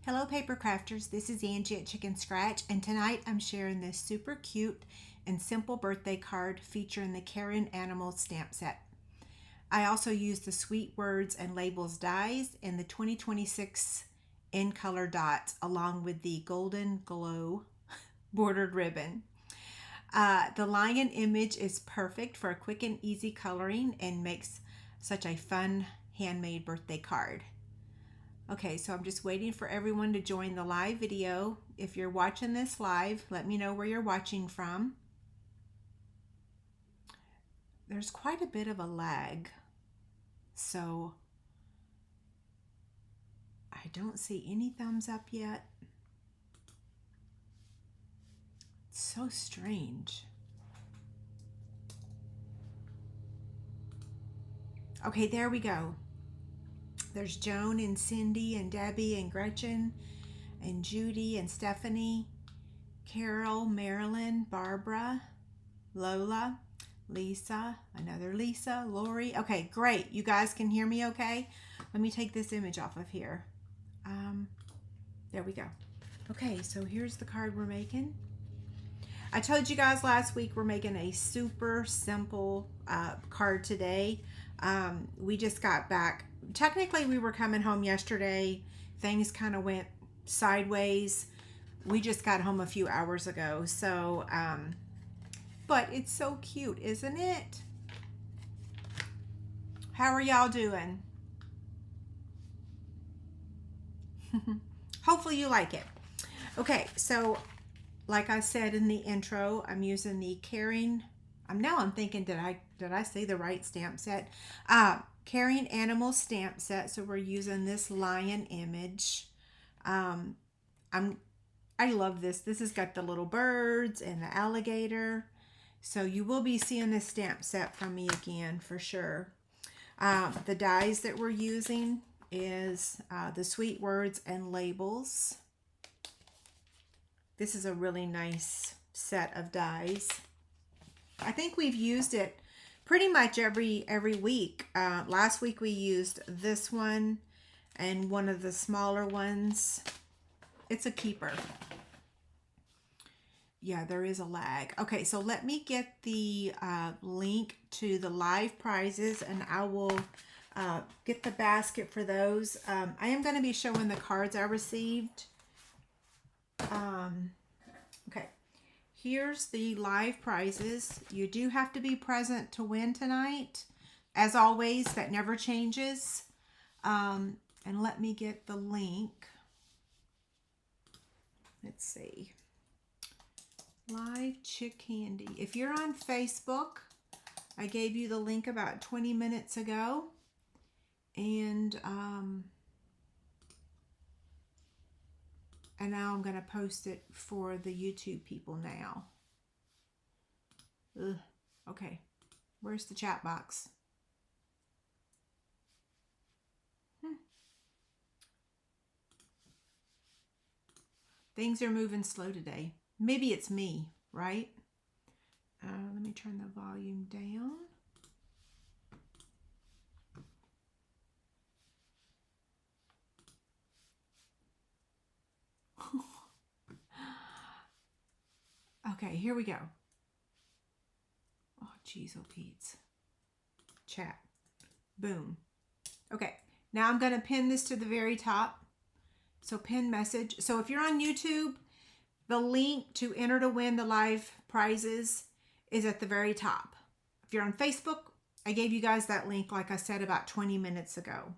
Hello paper crafters, this is Angie at Chicken Scratch, and tonight I'm sharing this super cute and simple birthday card featuring the Caring Animals stamp set. I also used the Sweet Words and Labels dies and the 2026 in color dots along with the Golden Glow bordered ribbon. The lion image is perfect for a quick and easy coloring and makes such a fun handmade birthday card. Okay, so I'm just waiting for everyone to join the live video. If you're watching this live, let me know where you're watching from. There's quite a bit of a lag, so I don't see any thumbs up yet. It's so strange. Okay, there we go. There's Joan and Cindy and Debbie and Gretchen and Judy and Stephanie, Carol, Marilyn, Barbara, Lola, Lisa, another Lisa, Lori. Okay, great. You guys can hear me okay? Let me take this image off of here. There we go. Okay, so here's the card we're making. I told you guys last week we're making a super simple card today. We just got back. Technically, we were coming home yesterday. Things kind of went sideways. We just got home a few hours ago. So, but it's so cute, isn't it? How are y'all doing? Hopefully you like it. Okay, so like I said in the intro, I'm using the Caring. I'm thinking, did I say the right stamp set? Caring Animals stamp set. So we're using this lion image. I love this. This has got the little birds and the alligator. So you will be seeing this stamp set from me again for sure. The dies that we're using is the Sweet Words and Labels. This is a really nice set of dies. I think we've used it pretty much every week. Last week we used this one and one of the smaller ones. It's a keeper. Yeah, there is a lag. Okay, so let me get the link to the live prizes and I will get the basket for those. I am going to be showing the cards I received. Okay, here's the live prizes. You do have to be present to win tonight. As always, that never changes. And let me get the link. Let's see. Live Chick Candy. If you're on Facebook, I gave you the link about 20 minutes ago. And now I'm going to post it for the YouTube people now. Ugh. Okay. Where's the chat box? Things are moving slow today. Maybe it's me, right? Let me turn the volume down. Okay, here we go. Oh, geez, oh, Pete's. Chat. Boom. Okay, now I'm going to pin this to the very top. So pin message. So if you're on YouTube, the link to enter to win the live prizes is at the very top. If you're on Facebook, I gave you guys that link, like I said, about 20 minutes ago.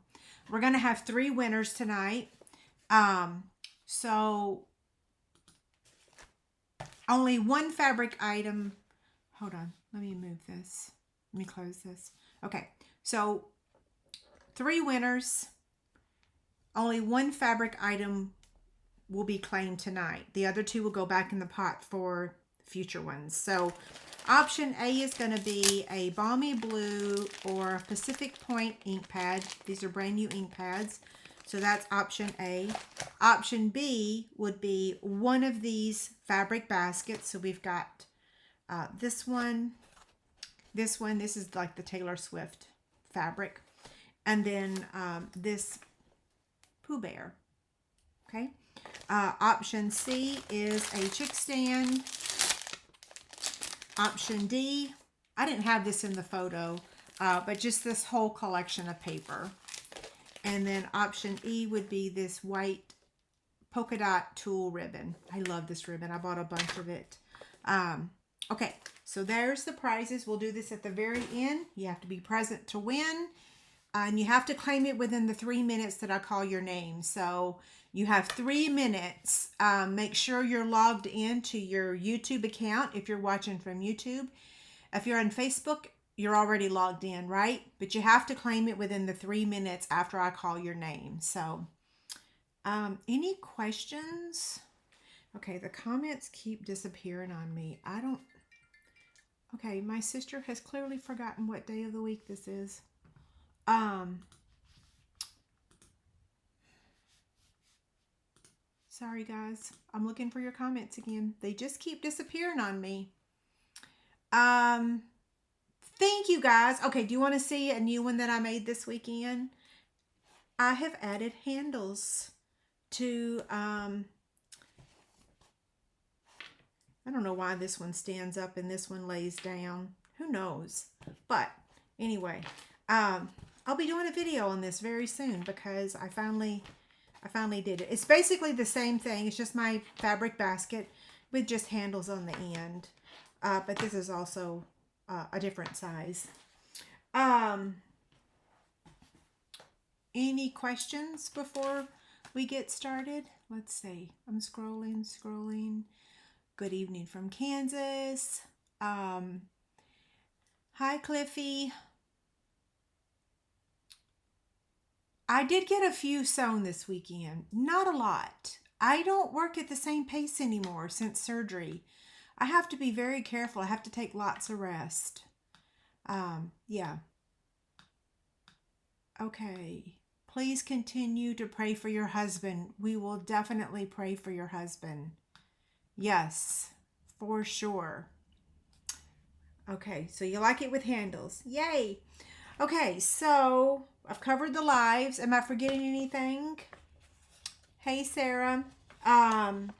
We're going to have 3 winners tonight. So only one fabric item. Hold on. Let me move this. Let me close this. Okay. So 3 winners. Only one fabric item will be claimed tonight. The other 2 will go back in the pot for future ones. So option A is going to be a Balmy Blue or Pacific Point ink pad. These are brand new ink pads. So that's option A. Option B would be one of these fabric baskets. So we've got this one. This is like the Taylor Swift fabric. And then this Pooh Bear. Okay. Option C is a chick stand. Option D, I didn't have this in the photo, but just this whole collection of paper. And then option E would be this white polka dot tulle ribbon. I love this ribbon. I bought a bunch of it. Okay, so there's the prizes. We'll do this at the very end. You have to be present to win. And you have to claim it within the 3 minutes that I call your name. So you have 3 minutes. Make sure you're logged into your YouTube account if you're watching from YouTube. If you're on Facebook, you're already logged in, right? But you have to claim it within the 3 minutes after I call your name. So any questions? Okay, the comments keep disappearing on me. Okay, my sister has clearly forgotten what day of the week this is. Sorry guys, I'm looking for your comments again. They just keep disappearing on me. Thank you guys. Okay, do you want to see a new one that I made this weekend? I have added handles to, I don't know why this one stands up and this one lays down. Who knows? But anyway, I'll be doing a video on this very soon because I finally did it. It's basically the same thing. It's just my fabric basket with just handles on the end. But this is also a different size. Any questions before we get started? Let's see. I'm scrolling. Good evening from Kansas. Hi, Cliffy. I did get a few sewn this weekend. Not a lot. I don't work at the same pace anymore since surgery. I have to be very careful. I have to take lots of rest. Yeah. Okay. Please continue to pray for your husband. We will definitely pray for your husband. Yes, for sure. Okay, so you like it with handles. Yay. Okay, so I've covered the lives. Am I forgetting anything? Hey, Sarah. I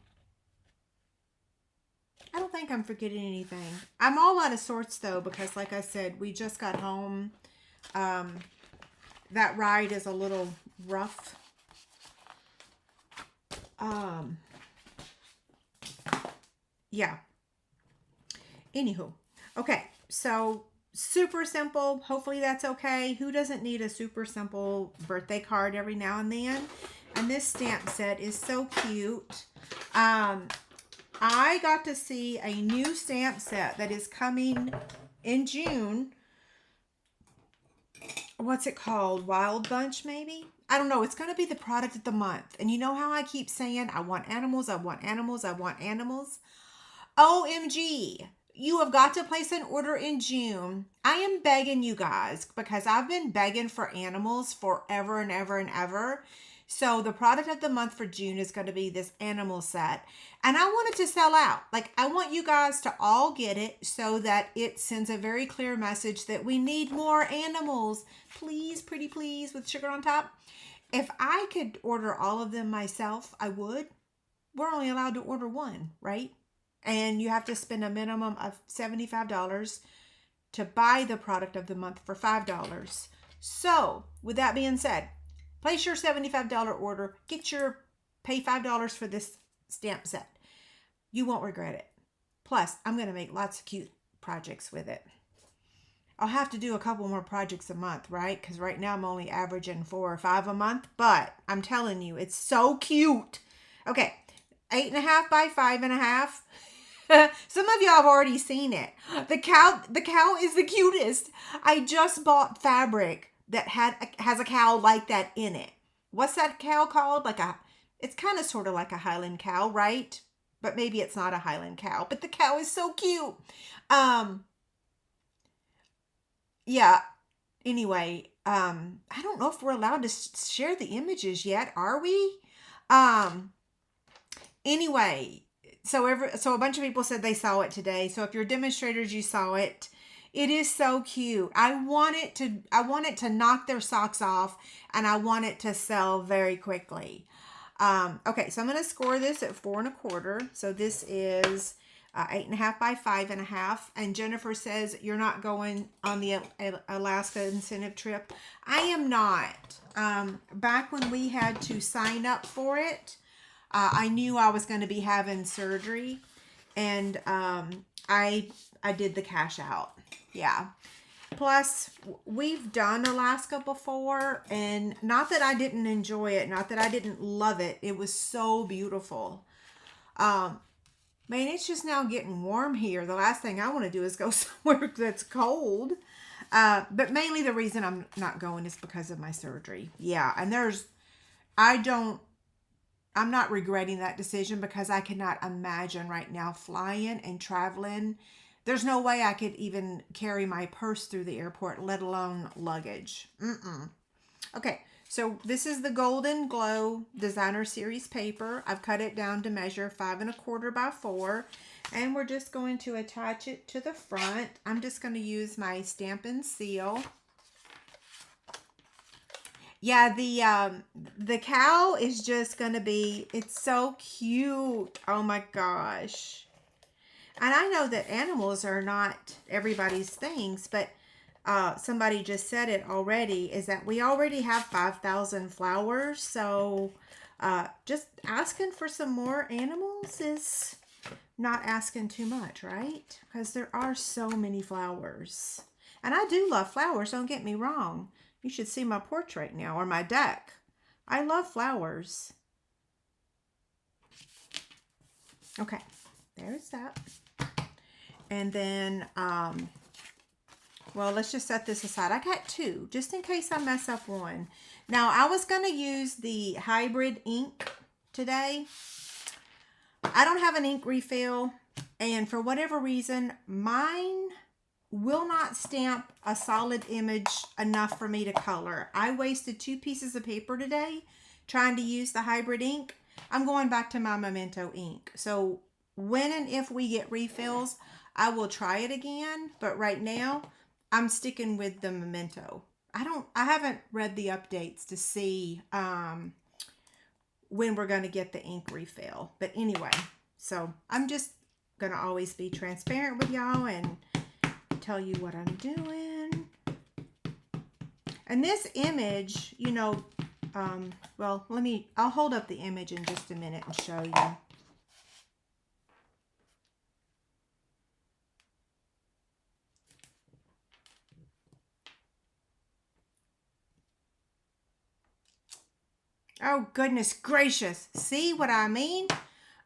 don't think I'm forgetting anything. I'm all out of sorts, though, because like I said, we just got home. That ride is a little rough. Yeah. Anywho. Okay, so super simple. Hopefully that's okay. Who doesn't need a super simple birthday card every now and then? And this stamp set is so cute. I got to see a new stamp set that is coming in June. What's it called? Wild Bunch, maybe? I don't know. It's going to be the product of the month. And you know how I keep saying, I want animals, I want animals, I want animals? OMG. You have got to place an order in June. I am begging you guys because I've been begging for animals forever and ever and ever. So the product of the month for June is going to be this animal set. And I want it to sell out. Like, I want you guys to all get it so that it sends a very clear message that we need more animals. Please, pretty please, with sugar on top. If I could order all of them myself, I would. We're only allowed to order one, right? And you have to spend a minimum of $75 to buy the product of the month for $5. So, with that being said, place your $75 order, pay $5 for this stamp set. You won't regret it. Plus, I'm going to make lots of cute projects with it. I'll have to do a couple more projects a month, right? Because right now I'm only averaging 4 or 5 a month. But I'm telling you, it's so cute. Okay, 8.5 by 5.5. Some of y'all have already seen it. The cow is the cutest. I just bought fabric that has a cow like that in it. What's that cow called? It's kind of sort of like a Highland cow, right? But maybe it's not a Highland cow. But the cow is so cute. Yeah. Anyway, I don't know if we're allowed to share the images yet, are we? Anyway, so a bunch of people said they saw it today. So if you're demonstrators, you saw it. It is so cute. I want it to knock their socks off, and I want it to sell very quickly. Okay, so I'm going to score this at 4 1/4. So this is 8.5 by 5.5. And Jennifer says you're not going on the Alaska incentive trip. I am not. Back when we had to sign up for it, I knew I was going to be having surgery, and I did the cash out. Yeah. Plus, we've done Alaska before, and not that I didn't enjoy it, not that I didn't love it. It was so beautiful. Man, it's just now getting warm here. The last thing I want to do is go somewhere that's cold. But mainly the reason I'm not going is because of my surgery. Yeah, and I'm not regretting that decision, because I cannot imagine right now flying and traveling. There's no way I could even carry my purse through the airport, let alone luggage. Okay, so this is the Golden Glow Designer Series paper. I've cut it down to measure 5 1/4 by 4. And we're just going to attach it to the front. I'm just going to use my Stampin' Seal. Yeah, the cow is just going to be, it's so cute. Oh my gosh. And I know that animals are not everybody's things, but somebody just said it already, is that we already have 5,000 flowers. So just asking for some more animals is not asking too much, right? Because there are so many flowers. And I do love flowers, don't get me wrong. You should see my porch right now, or my deck. I love flowers. Okay, there's that. And then, well, let's just set this aside. I got 2, just in case I mess up one. Now, I was going to use the hybrid ink today. I don't have an ink refill, and for whatever reason, mine will not stamp a solid image enough for me to color. I wasted 2 pieces of paper today trying to use the hybrid ink. I'm going back to my Memento ink. So when and if we get refills, I will try it again, but right now I'm sticking with the Memento. I haven't read the updates to see when we're going to get the ink refill. But anyway, so I'm just going to always be transparent with y'all and tell you what I'm doing. And this image, you know, well, I'll hold up the image in just a minute and show you. Oh, goodness gracious. See what I mean?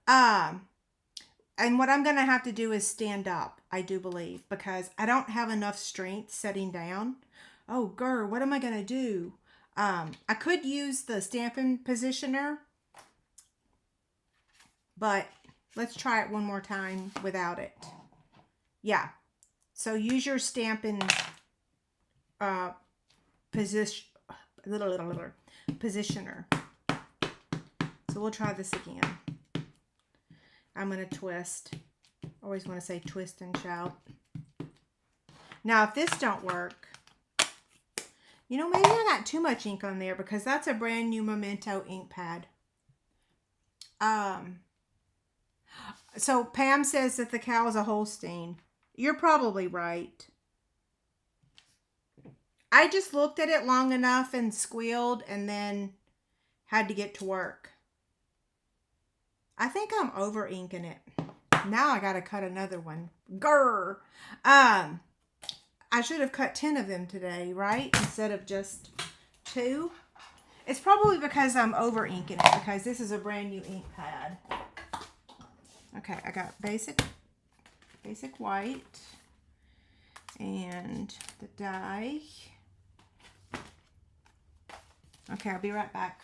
And what I'm going to have to do is stand up, I do believe, because I don't have enough strength sitting down. Oh, grr, what am I going to do? I could use the Stampin' Positioner, but let's try it one more time without it. Yeah. So use your Stampin' Positioner. So we'll try this again. I'm going to twist. Always want to say twist and shout. Now, if this don't work, you know, maybe I got too much ink on there, because that's a brand new Memento ink pad. So Pam says that the cow is a Holstein. You're probably right. I just looked at it long enough and squealed and then had to get to work. I think I'm over inking it. Now I got to cut another one. Grr. I should have cut 10 of them today, right? Instead of just 2. It's probably because I'm over inking it, because this is a brand new ink pad. Okay, I got basic white and the dye. Okay, I'll be right back.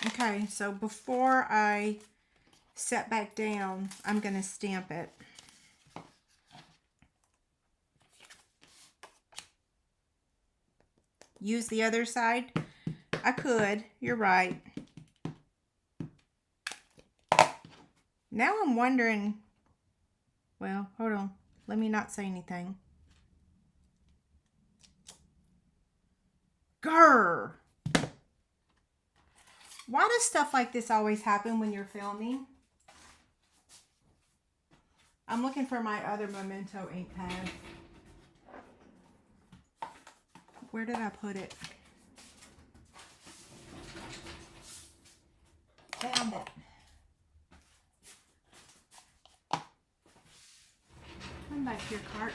Okay, so before I set back down, I'm going to stamp it. Use the other side. I could, you're right. Now I'm wondering, well, hold on. Let me not say anything. Grr! Why does stuff like this always happen when you're filming? I'm looking for my other Memento ink pad. Where did I put it? Found it. Come back here, cart.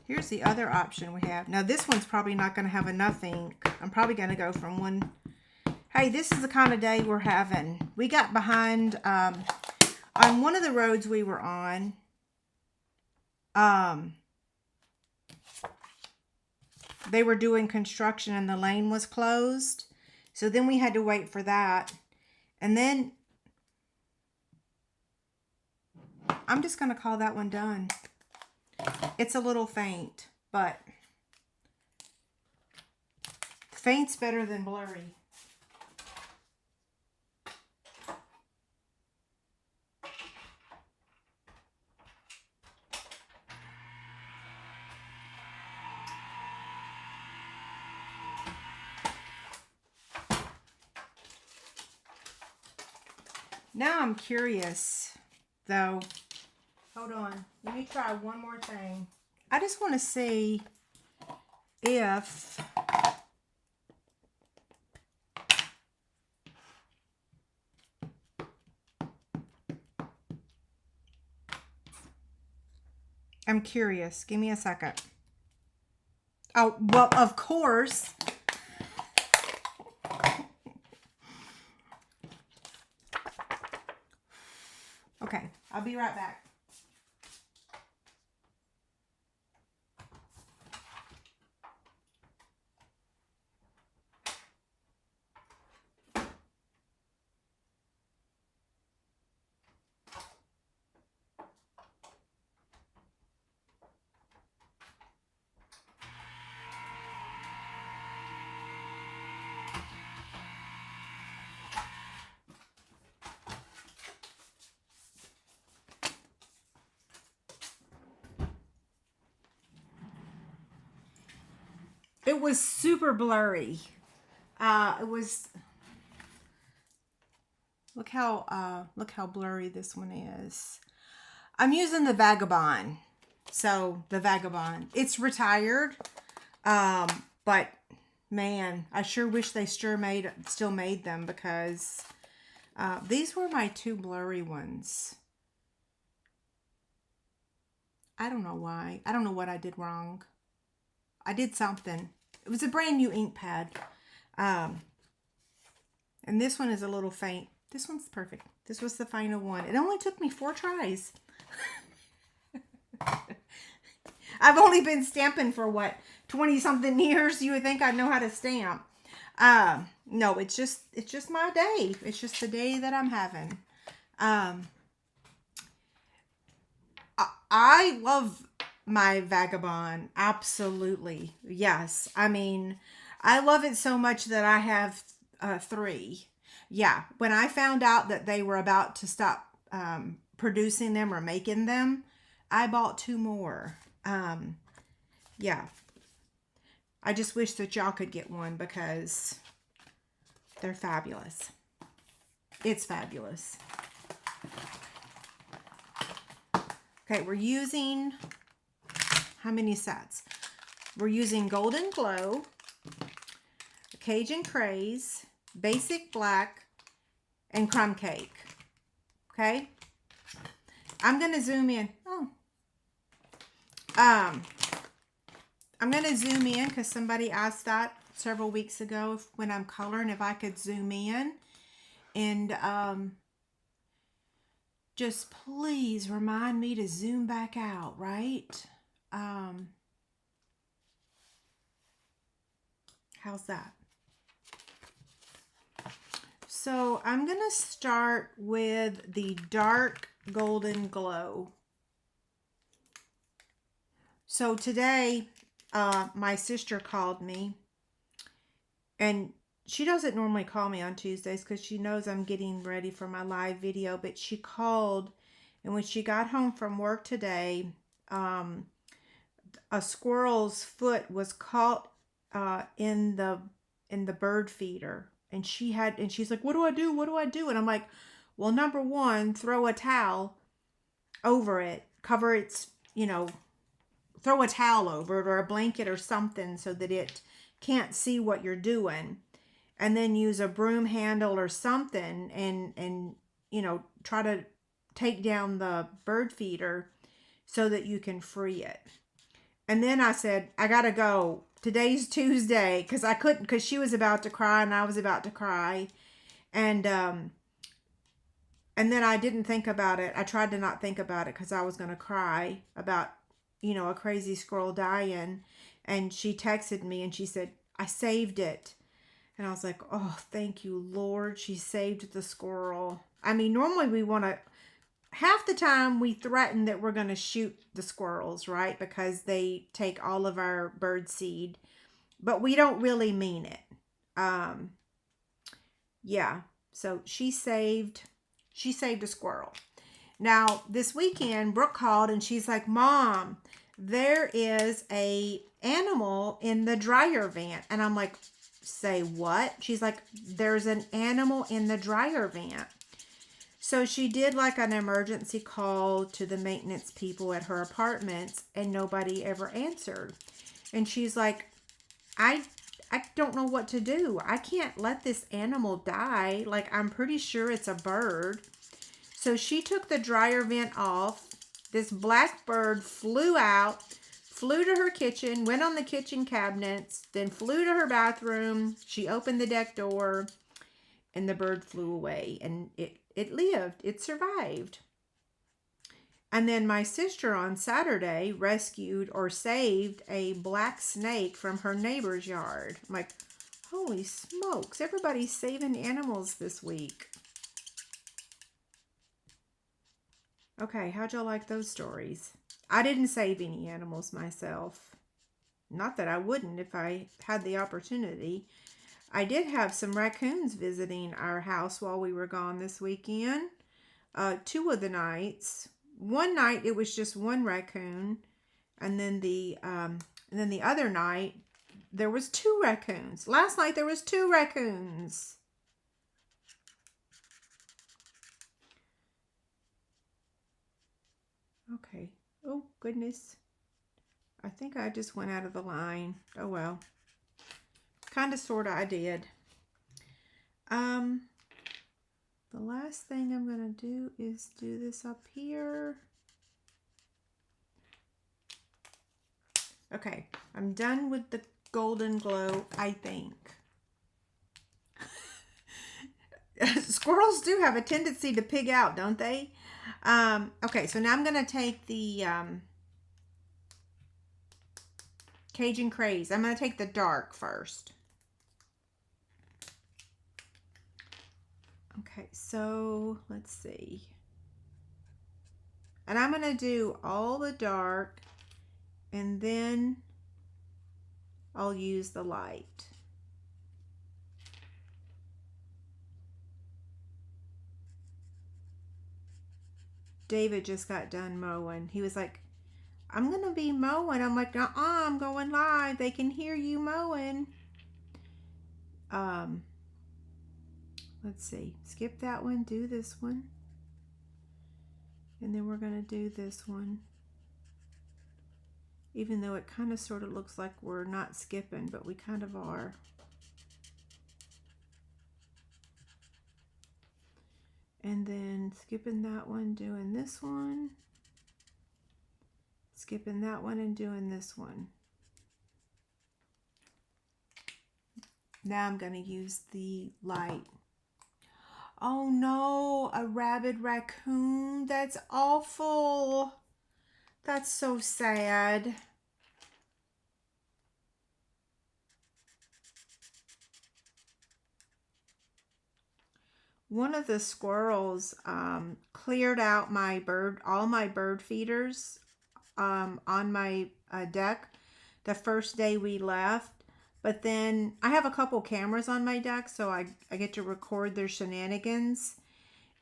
Here's the other option we have. Now this one's probably not going to have enough ink. I'm probably going to go from one. Hey, this is the kind of day we're having. We got behind on one of the roads we were on. They were doing construction and the lane was closed. So then we had to wait for that. And then I'm just going to call that one done. It's a little faint, but faint's better than blurry. Now I'm curious, though. Hold on. Let me try one more thing. I just want to see if I'm curious. Give me a second. Oh, well, of course. Okay, I'll be right back. It was super blurry. It was, look how blurry this one is. I'm using the Vagabond. So the Vagabond, it's retired. But man, I sure wish they still made them, because these were my two blurry ones. I don't know why. I don't know what I did wrong. I did something. It was a brand new ink pad. And this one is a little faint. This one's perfect. This was the final one. It only took me 4 tries. I've only been stamping for what, 20 something years. You would think I'd know how to stamp. No, it's just my day. It's just the day that I'm having. I love my Vagabond. Absolutely. Yes. I mean, I love it so much that I have 3. Yeah. When I found out that they were about to stop producing them or making them, I bought 2 more. Yeah. I just wish that y'all could get one, because they're fabulous. It's fabulous. Okay, we're using, how many sets? We're using Golden Glow, Cajun Craze, Basic Black, and Crumb Cake. Okay? I'm going to zoom in. I'm going to zoom in because somebody asked that several weeks ago when I'm coloring, if I could zoom in. And just please remind me to zoom back out, right? How's that? So I'm going to start with the dark Golden Glow. So today my sister called me, and she doesn't normally call me on Tuesdays because she knows I'm getting ready for my live video, but she called, and when she got home from work today, um, a squirrel's foot was caught in the bird feeder, and she's like, what do I do, what do I do? And I'm like, well, number one, throw a towel over it, cover its, throw a towel over it or a blanket or something so that it can't see what you're doing, and then use a broom handle or something, and try to take down the bird feeder so that you can free it. And then I said, I gotta go. Today's Tuesday, because I couldn't, because she was about to cry and I was about to cry. And then I didn't think about it. I tried to not think about it because I was gonna cry about, a crazy squirrel dying. And she texted me and she said, I saved it. And I was like, oh, thank you, Lord. She saved the squirrel. I mean, normally we want to, half the time we threaten that we're going to shoot the squirrels, right? Because they take all of our bird seed, but we don't really mean it. Yeah. So she saved a squirrel. Now, this weekend, Brooke called and she's like, Mom, there is a animal in the dryer vent. And I'm like, say what? She's like, there's an animal in the dryer vent. So she did like an emergency call to the maintenance people at her apartments, and nobody ever answered. And she's like, I don't know what to do. I can't let this animal die. Like, I'm pretty sure it's a bird. So she took the dryer vent off. This black bird flew out, flew to her kitchen, went on the kitchen cabinets, then flew to her bathroom. She opened the deck door, and the bird flew away, and it lived. It survived. And then my sister on Saturday rescued or saved a black snake from her neighbor's yard. I'm like, holy smokes, everybody's saving animals this week. Okay, how'd y'all like those stories? I didn't save any animals myself. Not that I wouldn't if I had the opportunity. I did have some raccoons visiting our house while we were gone this weekend. 2 of the nights. One night it was just one raccoon, and then the other night there was 2 raccoons. Last night there was 2 raccoons. Okay. Oh goodness. I think I just went out of the line. Oh well. Kind of, sort of, I did. The last thing I'm going to do is do this up here. Okay, I'm done with the golden glow, I think. Squirrels do have a tendency to pig out, don't they? Okay, so now I'm going to take the Cajun Craze. I'm going to take the dark first. Okay, so let's see. And I'm going to do all the dark, and then I'll use the light. David just got done mowing. He was like, I'm going to be mowing. I'm like, I'm going live. They can hear you mowing. Let's see. Skip that one. Do this one. And then we're going to do this one. Even though it kind of sort of looks like we're not skipping, but we kind of are. And then skipping that one, doing this one. Skipping that one and doing this one. Now I'm going to use the light. Oh no, a rabid raccoon. That's awful. That's so sad. One of the squirrels cleared out all my bird feeders on my deck. the first day we left. But then I have a couple cameras on my deck, so I get to record their shenanigans.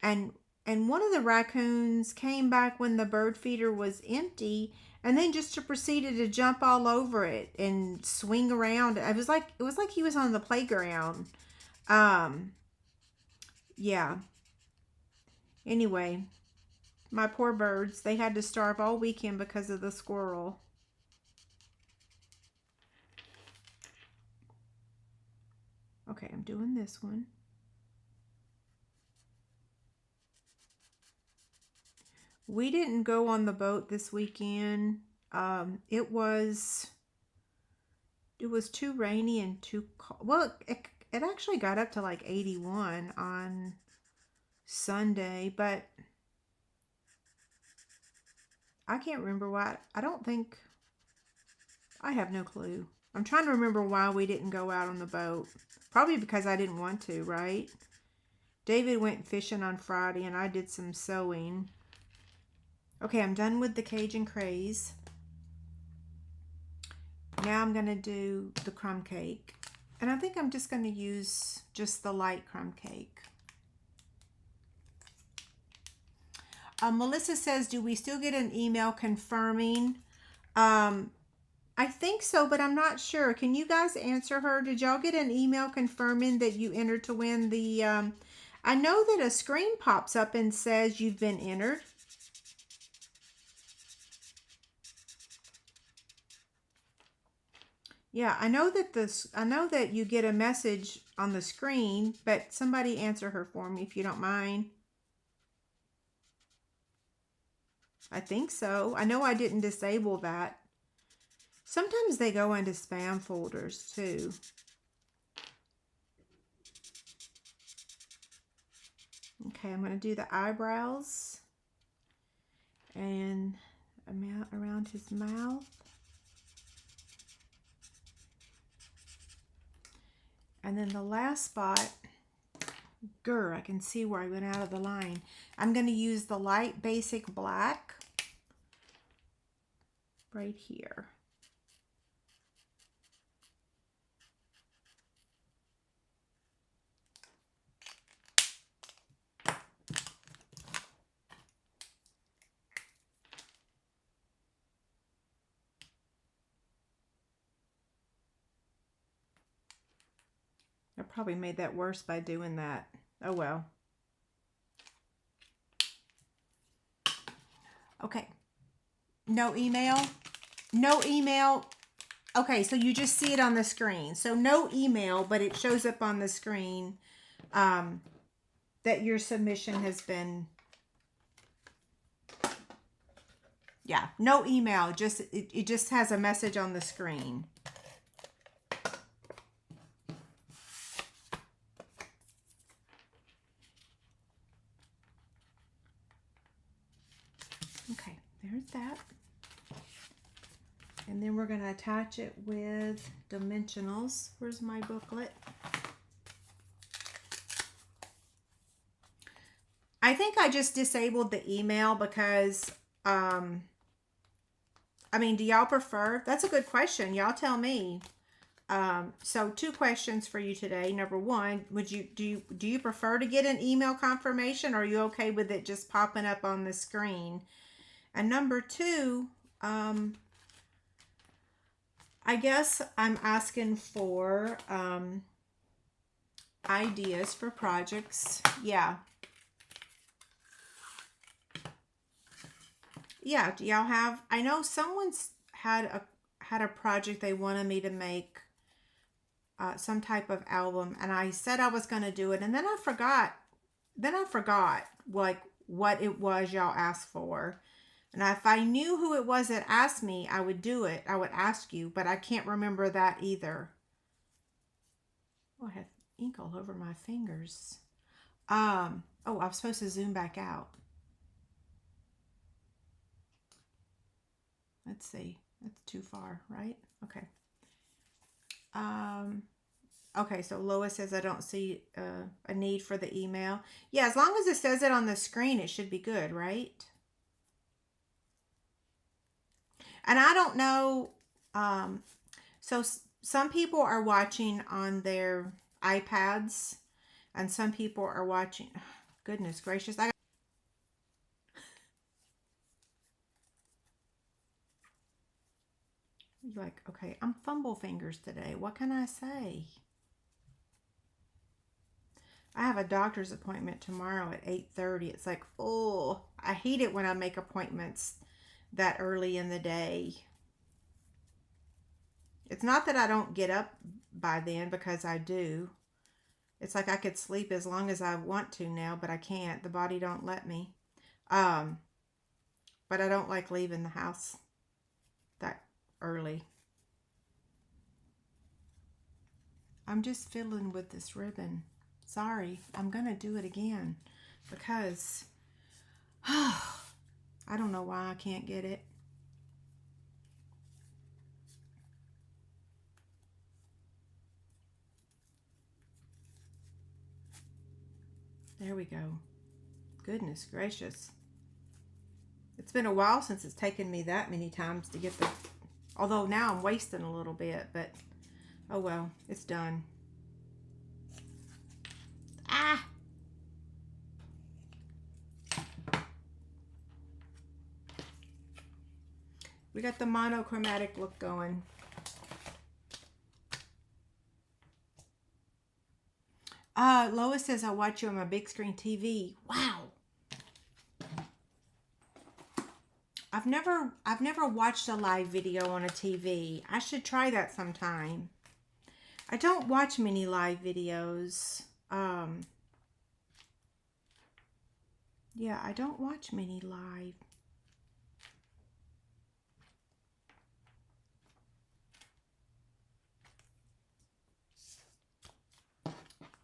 And one of the raccoons came back when the bird feeder was empty, and then just proceeded to jump all over it and swing around. It was like he was on the playground. Yeah. Anyway, my poor birds, they had to starve all weekend because of the squirrel. Okay, I'm doing this one. We didn't go on the boat this weekend. It was too rainy and too cold. Well, it actually got up to like 81 on Sunday, but I can't remember why. I have no clue. I'm trying to remember why we didn't go out on the boat. Probably because I didn't want to, right? David went fishing on Friday and I did some sewing. Okay, I'm done with the Cajun Craze. Now I'm going to do the crumb cake. And I think I'm just going to use just the light crumb cake. Melissa says, do we still get an email confirming? I think so, but I'm not sure. Can you guys answer her? Did y'all get an email confirming that you entered to win the... I know that a screen pops up and says you've been entered. Yeah, I know that you get a message on the screen, but somebody answer her for me if you don't mind. I think so. I know I didn't disable that. Sometimes they go into spam folders too. Okay, I'm going to do the eyebrows and around his mouth. And then the last spot, I can see where I went out of the line. I'm going to use the light basic black right here. I probably made that worse by doing that. Oh well. Okay. No email. No email. Okay, so you just see it on the screen. So no email, but it shows up on the screen that your submission has been... Yeah, no email. Just it just has a message on the screen. Okay, there's that. And then we're going to attach it with dimensionals. Where's my booklet? I think I just disabled the email because, I mean, do y'all prefer? That's a good question. Y'all tell me. So 2 questions for you today. Number 1, do you prefer to get an email confirmation, or are you okay with it just popping up on the screen? And number 2, I guess I'm asking for ideas for projects. Yeah. Yeah, do y'all have... I know someone's had a project they wanted me to make some type of album, and I said I was going to do it, and then I forgot. Like what it was y'all asked for. And if I knew who it was that asked me, I would do it. I would ask you, but I can't remember that either. Oh, I have ink all over my fingers. Oh, I'm supposed to zoom back out. Let's see. That's too far, right? Okay. Okay, so Lois says I don't see a need for the email. Yeah, as long as it says it on the screen, it should be good, right? And I don't know, So some people are watching on their iPads, and some people are watching. Goodness gracious! You're like, okay, I'm fumble fingers today. What can I say? I have a doctor's appointment tomorrow at 8:30. It's like, oh, I hate it when I make appointments that early in the day. It's not that I don't get up by then, because I do. It's like I could sleep as long as I want to now, but I can't. The body don't let me. Um, but I don't like leaving the house that early. I'm just fiddling with this ribbon. Sorry, I'm going to do it again because I don't know why I can't get it. There we go. Goodness gracious. It's been a while since it's taken me that many times to get the... Although now I'm wasting a little bit, but oh well, it's done. Ah! We got the monochromatic look going. Lois says, I watch you on my big screen TV. Wow. I've never watched a live video on a TV. I should try that sometime. I don't watch many live videos. Yeah, I don't watch many live.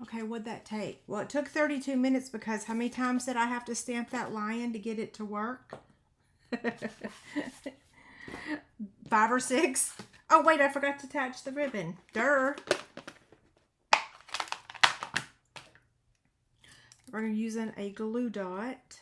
Okay, what'd that take? Well, it took 32 minutes because how many times did I have to stamp that lion to get it to work? 5 or 6. Oh, wait, I forgot to attach the ribbon. Durr. We're using a glue dot.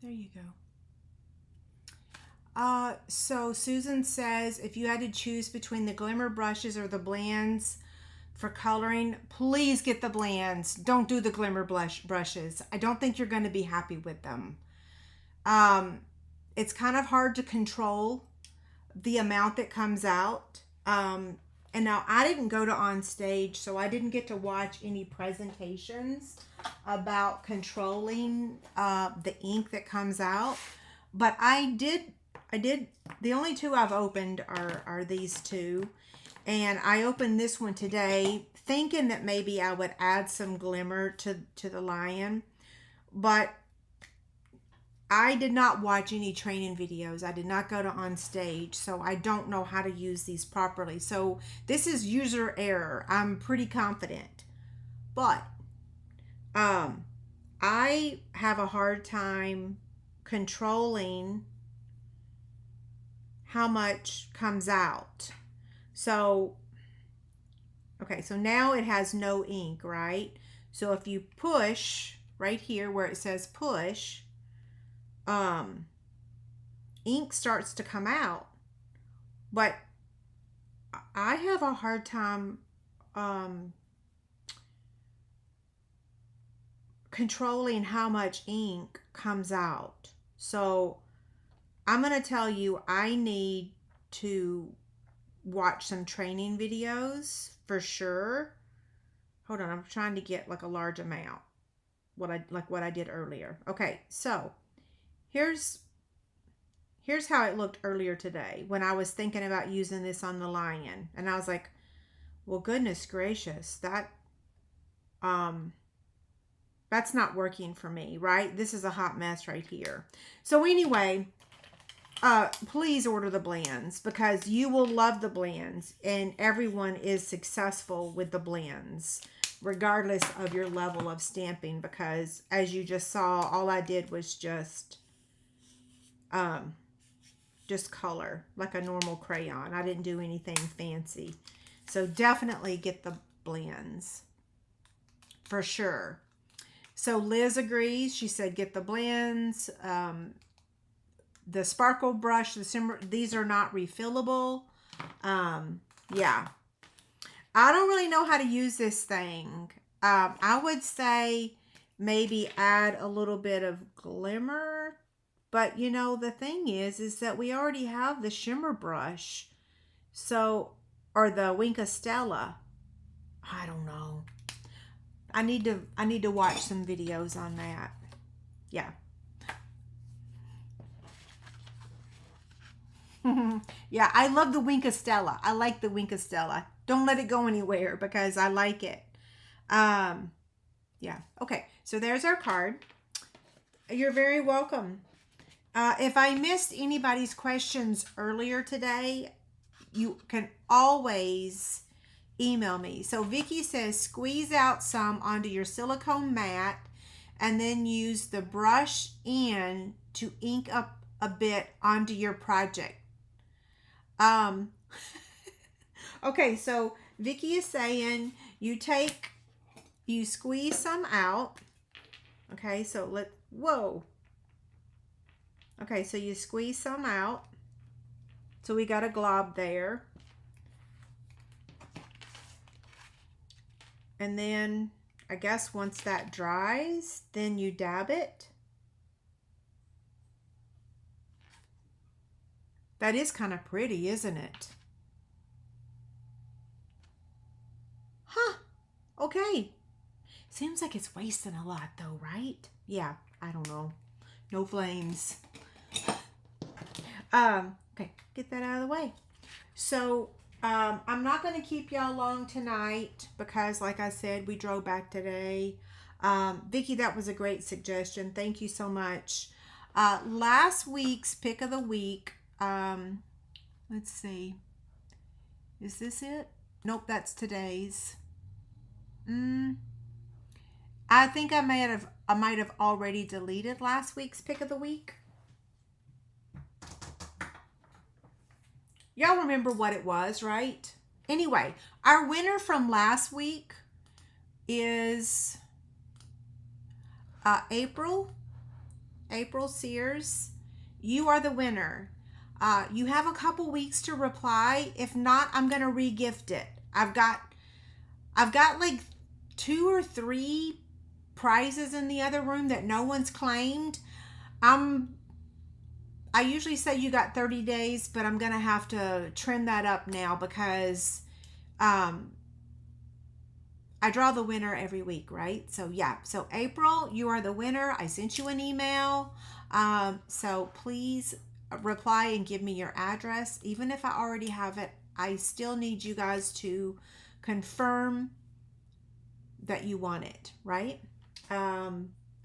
There you go. So Susan says, if you had to choose between the glimmer brushes or the blends for coloring, please get the blends. Don't do the glimmer brushes. I don't think you're going to be happy with them. It's kind of hard to control the amount that comes out. And now I didn't go to on stage, so I didn't get to watch any presentations about controlling the ink that comes out. But I did, the only two I've opened are these two. And I opened this one today thinking that maybe I would add some glimmer to the lion. But I did not watch any training videos. I did not go to on stage, so I don't know how to use these properly. So this is user error. I'm pretty confident. But I have a hard time controlling how much comes out. So, okay, so now it has no ink, right? So if you push right here where it says push, ink starts to come out. But I have a hard time controlling how much ink comes out. So I'm going to tell you, I need to watch some training videos for sure. Hold on, I'm trying to get like a large amount. What I did earlier. Okay, so here's how it looked earlier today when I was thinking about using this on the lion. And I was like, well, goodness gracious, that's not working for me, right? This is a hot mess right here. So anyway, please order the blends because you will love the blends, and everyone is successful with the blends regardless of your level of stamping, because as you just saw, all I did was just just color, like a normal crayon. I didn't do anything fancy. So definitely get the blends for sure. So Liz agrees. She said get the blends. The sparkle brush, the simmer, these are not refillable. Yeah. I don't really know how to use this thing. I would say maybe add a little bit of glimmer. But, you know, the thing is that we already have the shimmer brush. So, or the Wink of Stella. I don't know. I need to watch some videos on that. Yeah. Yeah, I love the Wink of Stella. I like the Wink of Stella. Don't let it go anywhere because I like it. Yeah. Okay. So there's our card. You're very welcome. If I missed anybody's questions earlier today, you can always email me. So Vicky says squeeze out some onto your silicone mat and then use the brush end to ink up a bit onto your project. Okay, so Vicky is saying you squeeze some out. Okay, so whoa. Okay, so you squeeze some out. So we got a glob there. And then I guess once that dries, then you dab it. That is kind of pretty, isn't it? Huh. Okay. Seems like it's wasting a lot though, right? Yeah, I don't know. No flames. Okay, get that out of the way. So, I'm not going to keep y'all long tonight because, like I said, we drove back today. Vicki, that was a great suggestion. Thank you so much. Last week's pick of the week, let's see. Is this it? Nope, that's today's. I think I might have already deleted last week's pick of the week. Y'all remember what it was, right? Anyway, our winner from last week is April Sears. You are the winner. You have a couple weeks to reply. If not, I'm going to re-gift it. I've got like 2 or 3 prizes in the other room that no one's claimed. I usually say you got 30 days, but I'm going to have to trim that up now because I draw the winner every week, right? So yeah, so April, you are the winner. I sent you an email. So please reply and give me your address. Even if I already have it, I still need you guys to confirm that you want it, right?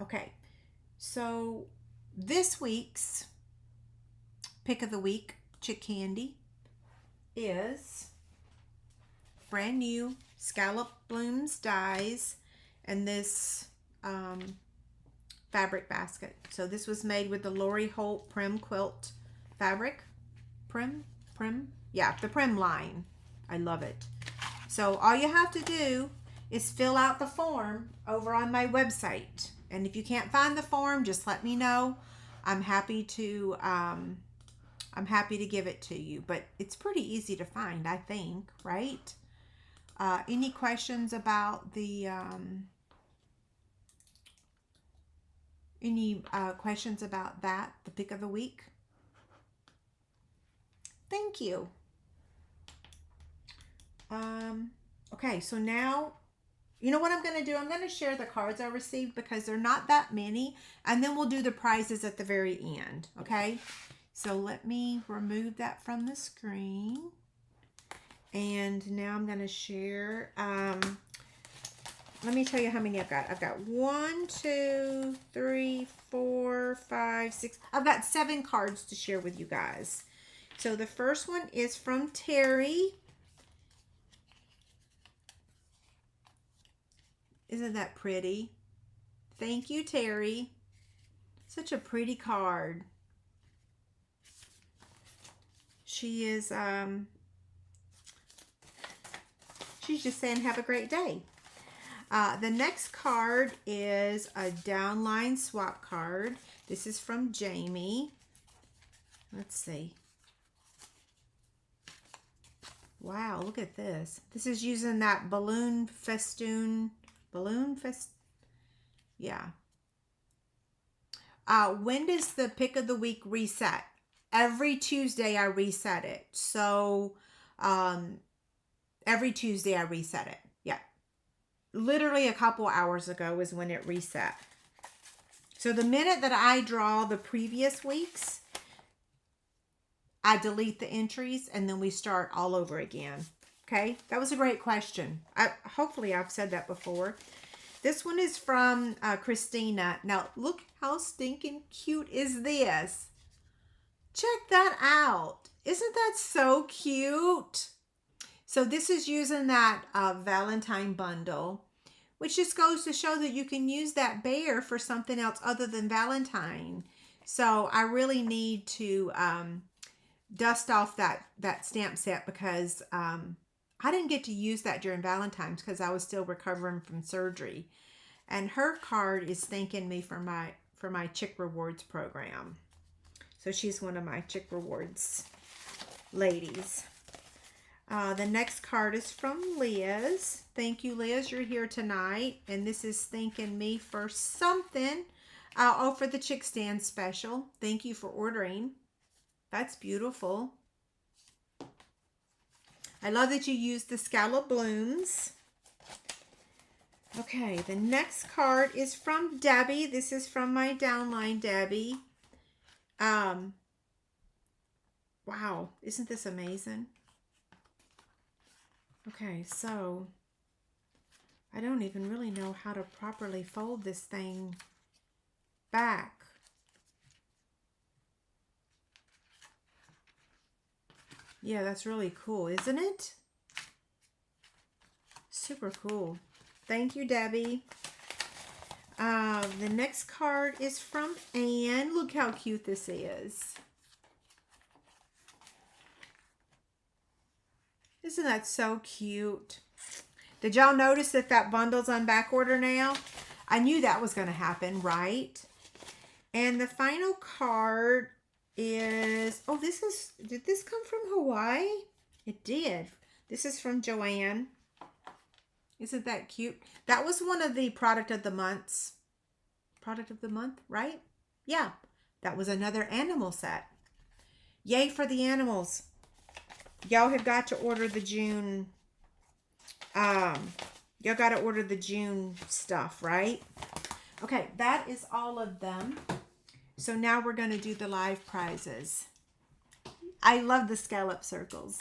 Okay, so this week's pick of the week, Chick Candy, is brand new Scallop Blooms dies and this fabric basket. So this was made with the Lori Holt Prim quilt fabric. Prim? Yeah, the Prim line. I love it. So all you have to do is fill out the form over on my website. And if you can't find the form, just let me know. I'm happy to give it to you, but it's pretty easy to find, I think, right? Any questions about the questions about that, the pick of the week? Thank you. Okay, so now, you know what I'm going to do? I'm going to share the cards I received because they're not that many, and then we'll do the prizes at the very end, okay? So let me remove that from the screen. And now I'm going to share. Let me tell you how many I've got. I've got 1, 2, 3, 4, 5, 6. I've got 7 cards to share with you guys. So the first one is from Terry. Isn't that pretty? Thank you, Terry. Such a pretty card. She is, she's just saying have a great day. The next card is a downline swap card. This is from Jamie. Let's see. Wow, look at this. This is using that yeah. When does the pick of the week reset? Every Tuesday I reset it. So, every Tuesday I reset it. Yeah. Literally a couple hours ago is when it reset. So the minute that I draw the previous weeks, I delete the entries and then we start all over again. Okay, that was a great question. Hopefully I've said that before. This one is from Christina. Now look how stinking cute is this. Check that out. Isn't that so cute? So this is using that Valentine bundle, which just goes to show that you can use that bear for something else other than Valentine. So I really need to dust off that stamp set because I didn't get to use that during Valentine's because I was still recovering from surgery. And her card is thanking me for my Chic Rewards program. So she's one of my Chic Rewards ladies. The next card is from Liz. Thank you, Liz. You're here tonight. And this is thanking me for something. For the Chick Stand special. Thank you for ordering. That's beautiful. I love that you used the scallop blooms. Okay, the next card is from Debbie. This is from my downline, Debbie. Wow, isn't this amazing? Okay, so I don't even really know how to properly fold this thing back. Yeah, that's really cool, isn't it? Super cool. Thank you, Debbie. The next card is from Anne. Look how cute this is. Isn't that so cute? Did y'all notice that bundle's on back order now? I knew that was going to happen, right? And the final card is, oh, did this come from Hawaii? It did. This is from Joanne. Isn't that cute? That was one of the product of the month, right? Yeah, that was another animal set. Yay for the animals. Y'all have got to order the June, y'all got to order the June stuff, right? Okay, that is all of them. So now we're going to do the live prizes. I love the scallop circles.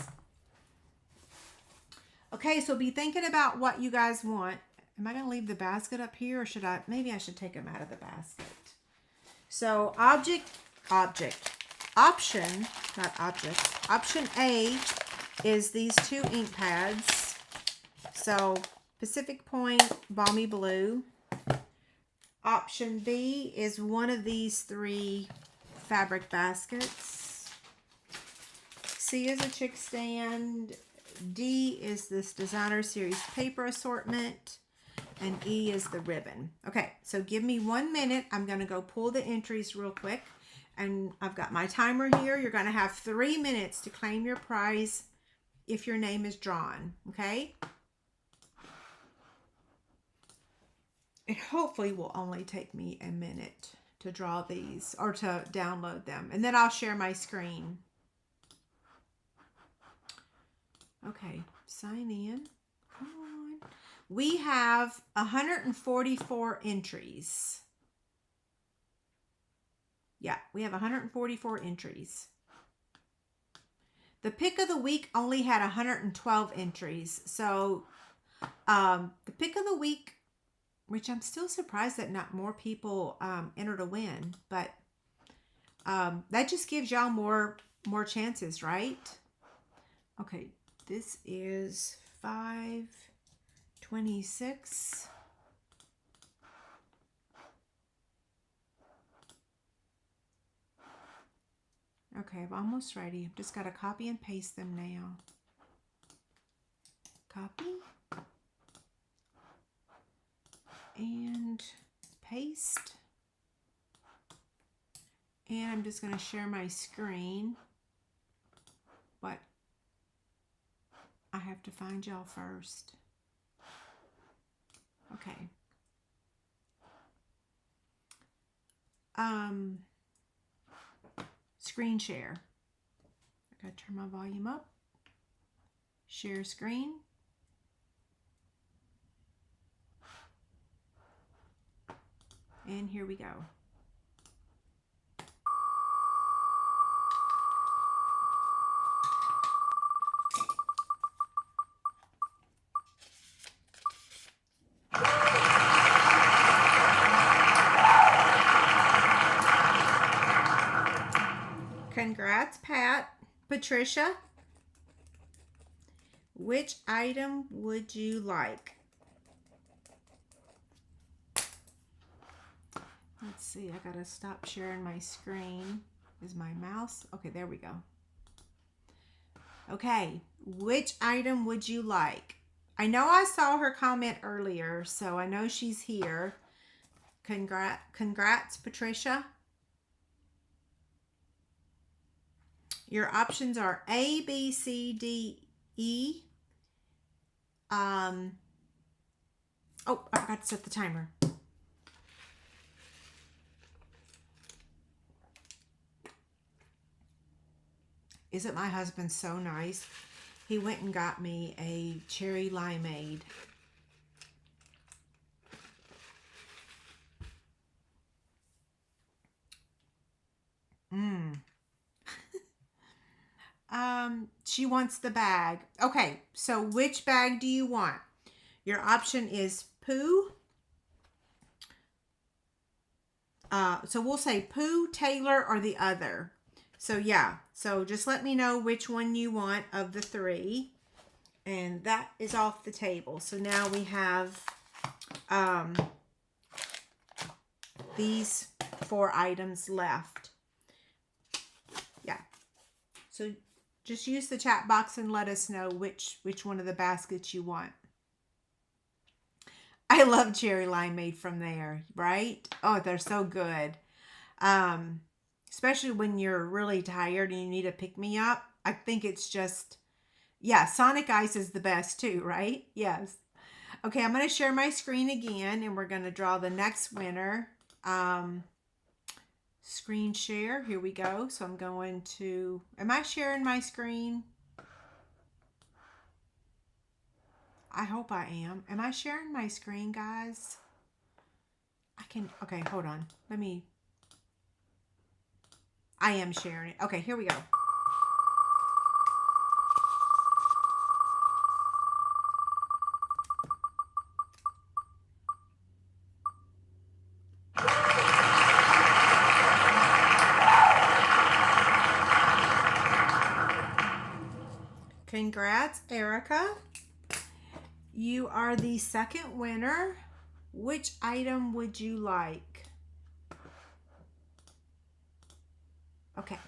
Okay, so be thinking about what you guys want. Am I going to leave the basket up here or should I? Maybe I should take them out of the basket. So Option A is these 2 ink pads. So Pacific Point Balmy Blue. Option B is one of these 3 fabric baskets. C is a Chick Stand. D is this Designer Series paper assortment. And E is the ribbon. Okay, so give me 1 minute. I'm going to go pull the entries real quick. And I've got my timer here. You're going to have 3 minutes to claim your prize if your name is drawn. Okay? It hopefully will only take me a minute to draw these or to download them. And then I'll share my screen. Okay, sign in. Come on. We have 144 entries. Yeah, we have 144 entries. The pick of the week only had 112 entries. So the pick of the week, which I'm still surprised that not more people entered a win, but that just gives y'all more chances, right? Okay, this is 526. Okay, I'm almost ready. I've just got to copy and paste them now. Copy. And paste. And I'm just going to share my screen. But I have to find y'all first. Okay. Screen share. I gotta turn my volume up. Share screen. And here we go. Congrats, Pat. Patricia, which item would you like? Let's see, I gotta stop sharing my screen. Is my mouse? Okay, there we go. Okay, which item would you like? I know I saw her comment earlier, so I know she's here. Congrats, Patricia. Your options are A, B, C, D, E. Oh, I forgot to set the timer. Isn't my husband so nice? He went and got me a cherry limeade. She wants the bag. Okay, so which bag do you want? Your option is Pooh. So we'll say Pooh, Taylor, or the other. So yeah, so just let me know which one you want of the three. And that is off the table. So now we have these 4 items left. Yeah. So just use the chat box and let us know which one of the baskets you want. I love cherry limeade from there, right? Oh, they're so good. Especially when you're really tired and you need a pick-me-up. I think it's just, yeah, Sonic Ice is the best too, right? Yes. Okay, I'm going to share my screen again and we're going to draw the next winner. Screen share. Here we go. So I'm going to, am I sharing my screen? I hope I am. Am I sharing my screen, guys? I can, okay, hold on. I am sharing it. Okay, here we go. Congrats, Erica. You are the second winner. Which item would you like? Okay.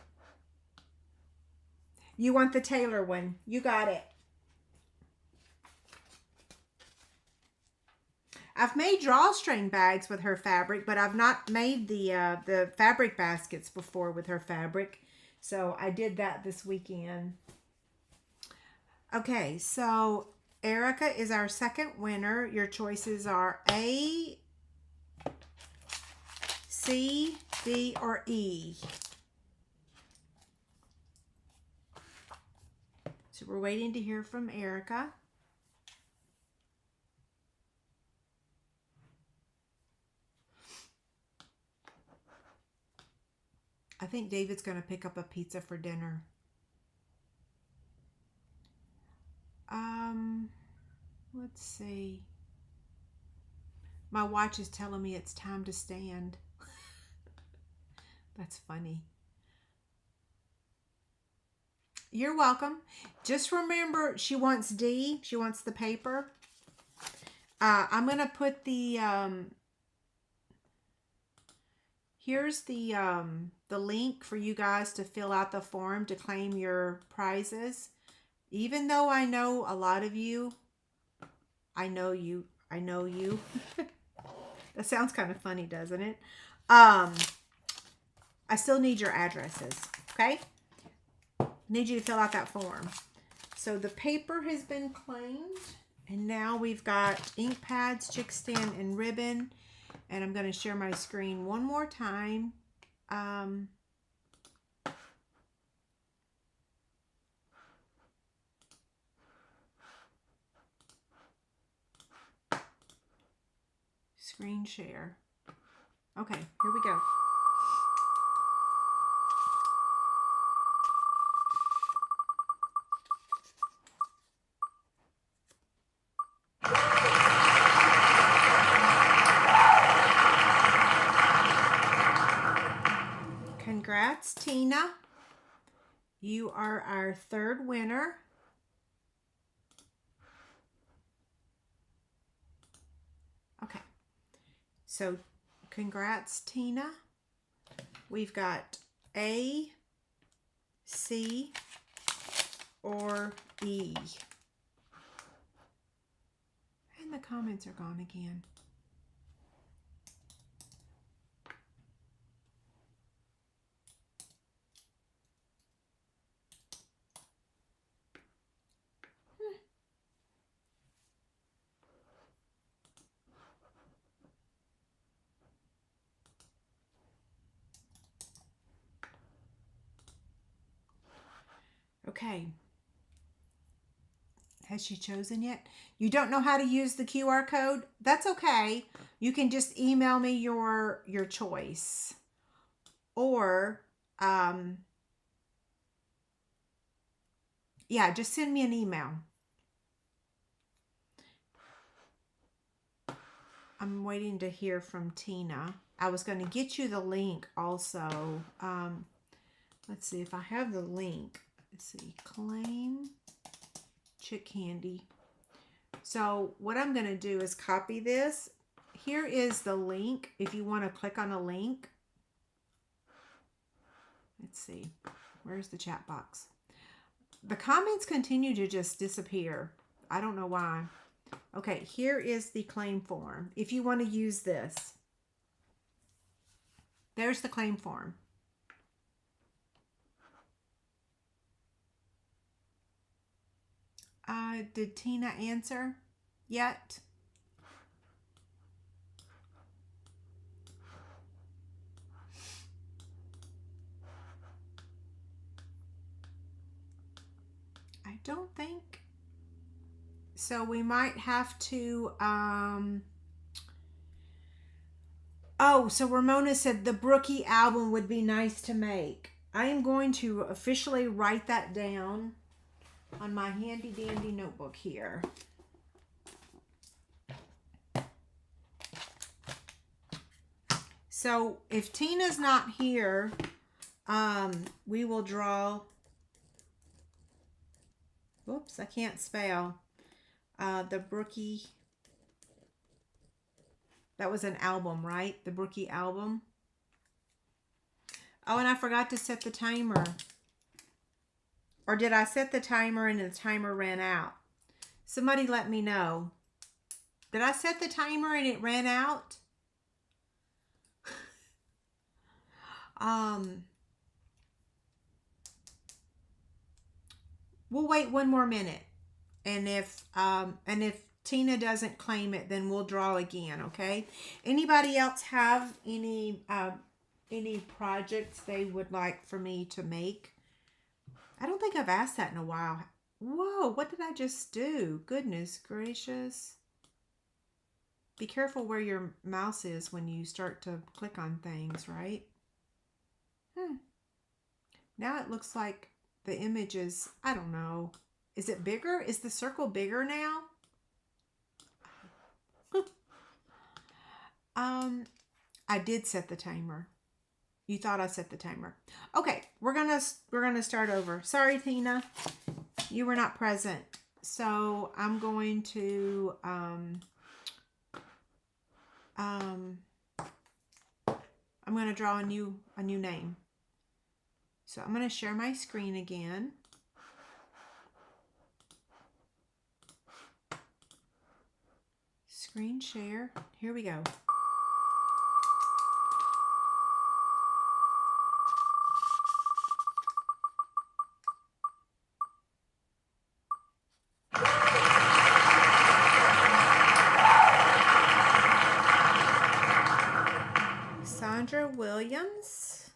You want the Taylor one. You got it. I've made drawstring bags with her fabric, but I've not made the fabric baskets before with her fabric. So I did that this weekend. Okay, so Erica is our second winner. Your choices are A, C, D, or E. So we're waiting to hear from Erica. I think David's going to pick up a pizza for dinner. Let's see. My watch is telling me it's time to stand. That's funny. You're welcome. Just remember, she wants D. She wants the paper. I'm going to put the, here's the the link for you guys to fill out the form to claim your prizes. Even though I know a lot of you, I know you. That sounds kind of funny, doesn't it? I still need your addresses, okay? Need you to fill out that form. So the paper has been claimed, and now we've got ink pads, chick stand, and ribbon. And I'm going to share my screen one more time. Screen share. Okay, here we go. Congrats, Tina. You are our third winner. Okay. So, congrats, Tina. We've got A, C, or E. And the comments are gone again. Okay. Has she chosen yet? You don't know how to use the QR code? That's okay. You can just email me your choice. Or, yeah, just send me an email. I'm waiting to hear from Tina. I was going to get you the link also. Let's see if I have the link. Let's see, claim chick candy. So what I'm going to do is copy this. Here is the link if you want to click on a link. Let's see, where's the chat box? The comments continue to just disappear. I don't know why. Okay, here is the claim form. If you want to use this, there's the claim form. Did Tina answer yet? I don't think. So we might have to, oh, so Ramona said the Brookie album would be nice to make. I am going to officially write that down on my handy dandy notebook here. So if Tina's not here, we will draw, whoops, I can't spell, the Brookie, that was an album, right? The Brookie album. Oh, and I forgot to set the timer. Or did I set the timer and the timer ran out? Somebody let me know. Did I set the timer and it ran out? We'll wait one more minute. And if Tina doesn't claim it, then we'll draw again, okay? Anybody else have any projects they would like for me to make? I don't think I've asked that in a while. Whoa, what did I just do? Goodness gracious. Be careful where your mouse is when you start to click on things, right? Now it looks like the image is, I don't know. Is it bigger? Is the circle bigger now? I did set the timer. You thought I set the timer. Okay, we're gonna start over. Sorry, Tina, you were not present. So I'm going to I'm gonna draw a new name. So I'm going to share my screen again. Screen share. Here we go. Sandra Williams,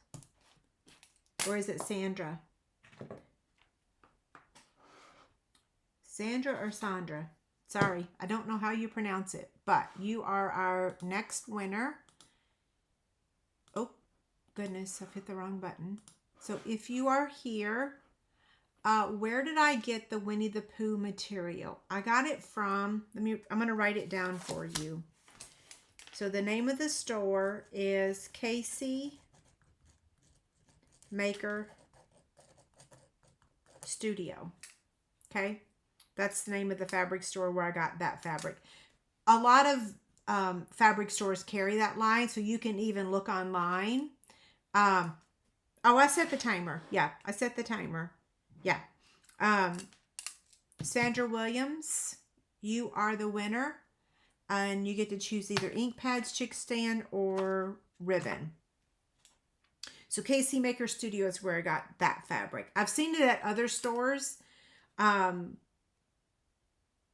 or is it Sandra? Sandra or Sandra? Sorry, I don't know how you pronounce it, but you are our next winner. Oh, goodness, I've hit the wrong button. So if you are here, where did I get the Winnie the Pooh material? I got it from, I'm going to write it down for you. So the name of the store is Casey Maker Studio. Okay, that's the name of the fabric store where I got that fabric. A lot of fabric stores carry that line, so you can even look online. Oh, I set the timer. Yeah, I set the timer. Yeah. Sandra Williams, you are the winner. And you get to choose either ink pads, chick stand, or ribbon. So Casey Maker Studio is where I got that fabric. I've seen it at other stores. But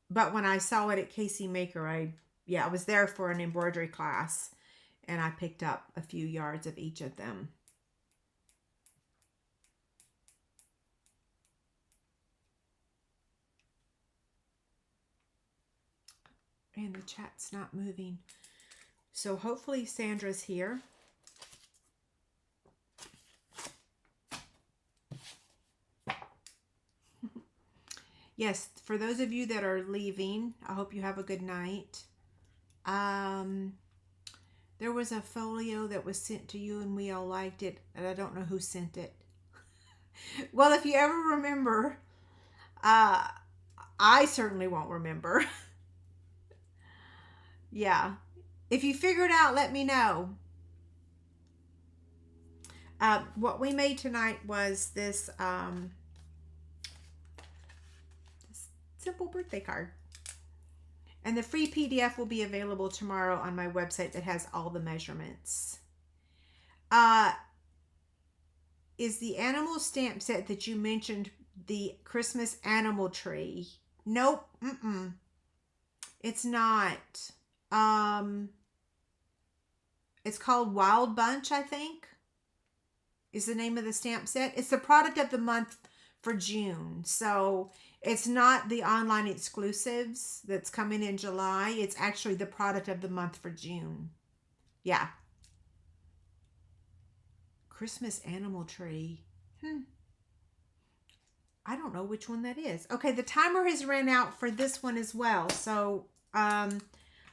when I saw it at Casey Maker, I was there for an embroidery class. And I picked up a few yards of each of them. And the chat's not moving. So hopefully Sandra's here. Yes, for those of you that are leaving, I hope you have a good night. There was a folio that was sent to you and we all liked it, and I don't know who sent it. Well, if you ever remember, I certainly won't remember. Yeah. If you figure it out, let me know. What we made tonight was this simple birthday card. And the free PDF will be available tomorrow on my website that has all the measurements. Is the animal stamp set that you mentioned the Christmas animal tree? Nope. It's not. It's called Wild Bunch, I think, is the name of the stamp set. It's the product of the month for June. So it's not the online exclusives that's coming in July. It's actually the product of the month for June. Yeah. Christmas animal tree. I don't know which one that is. Okay, the timer has ran out for this one as well. So,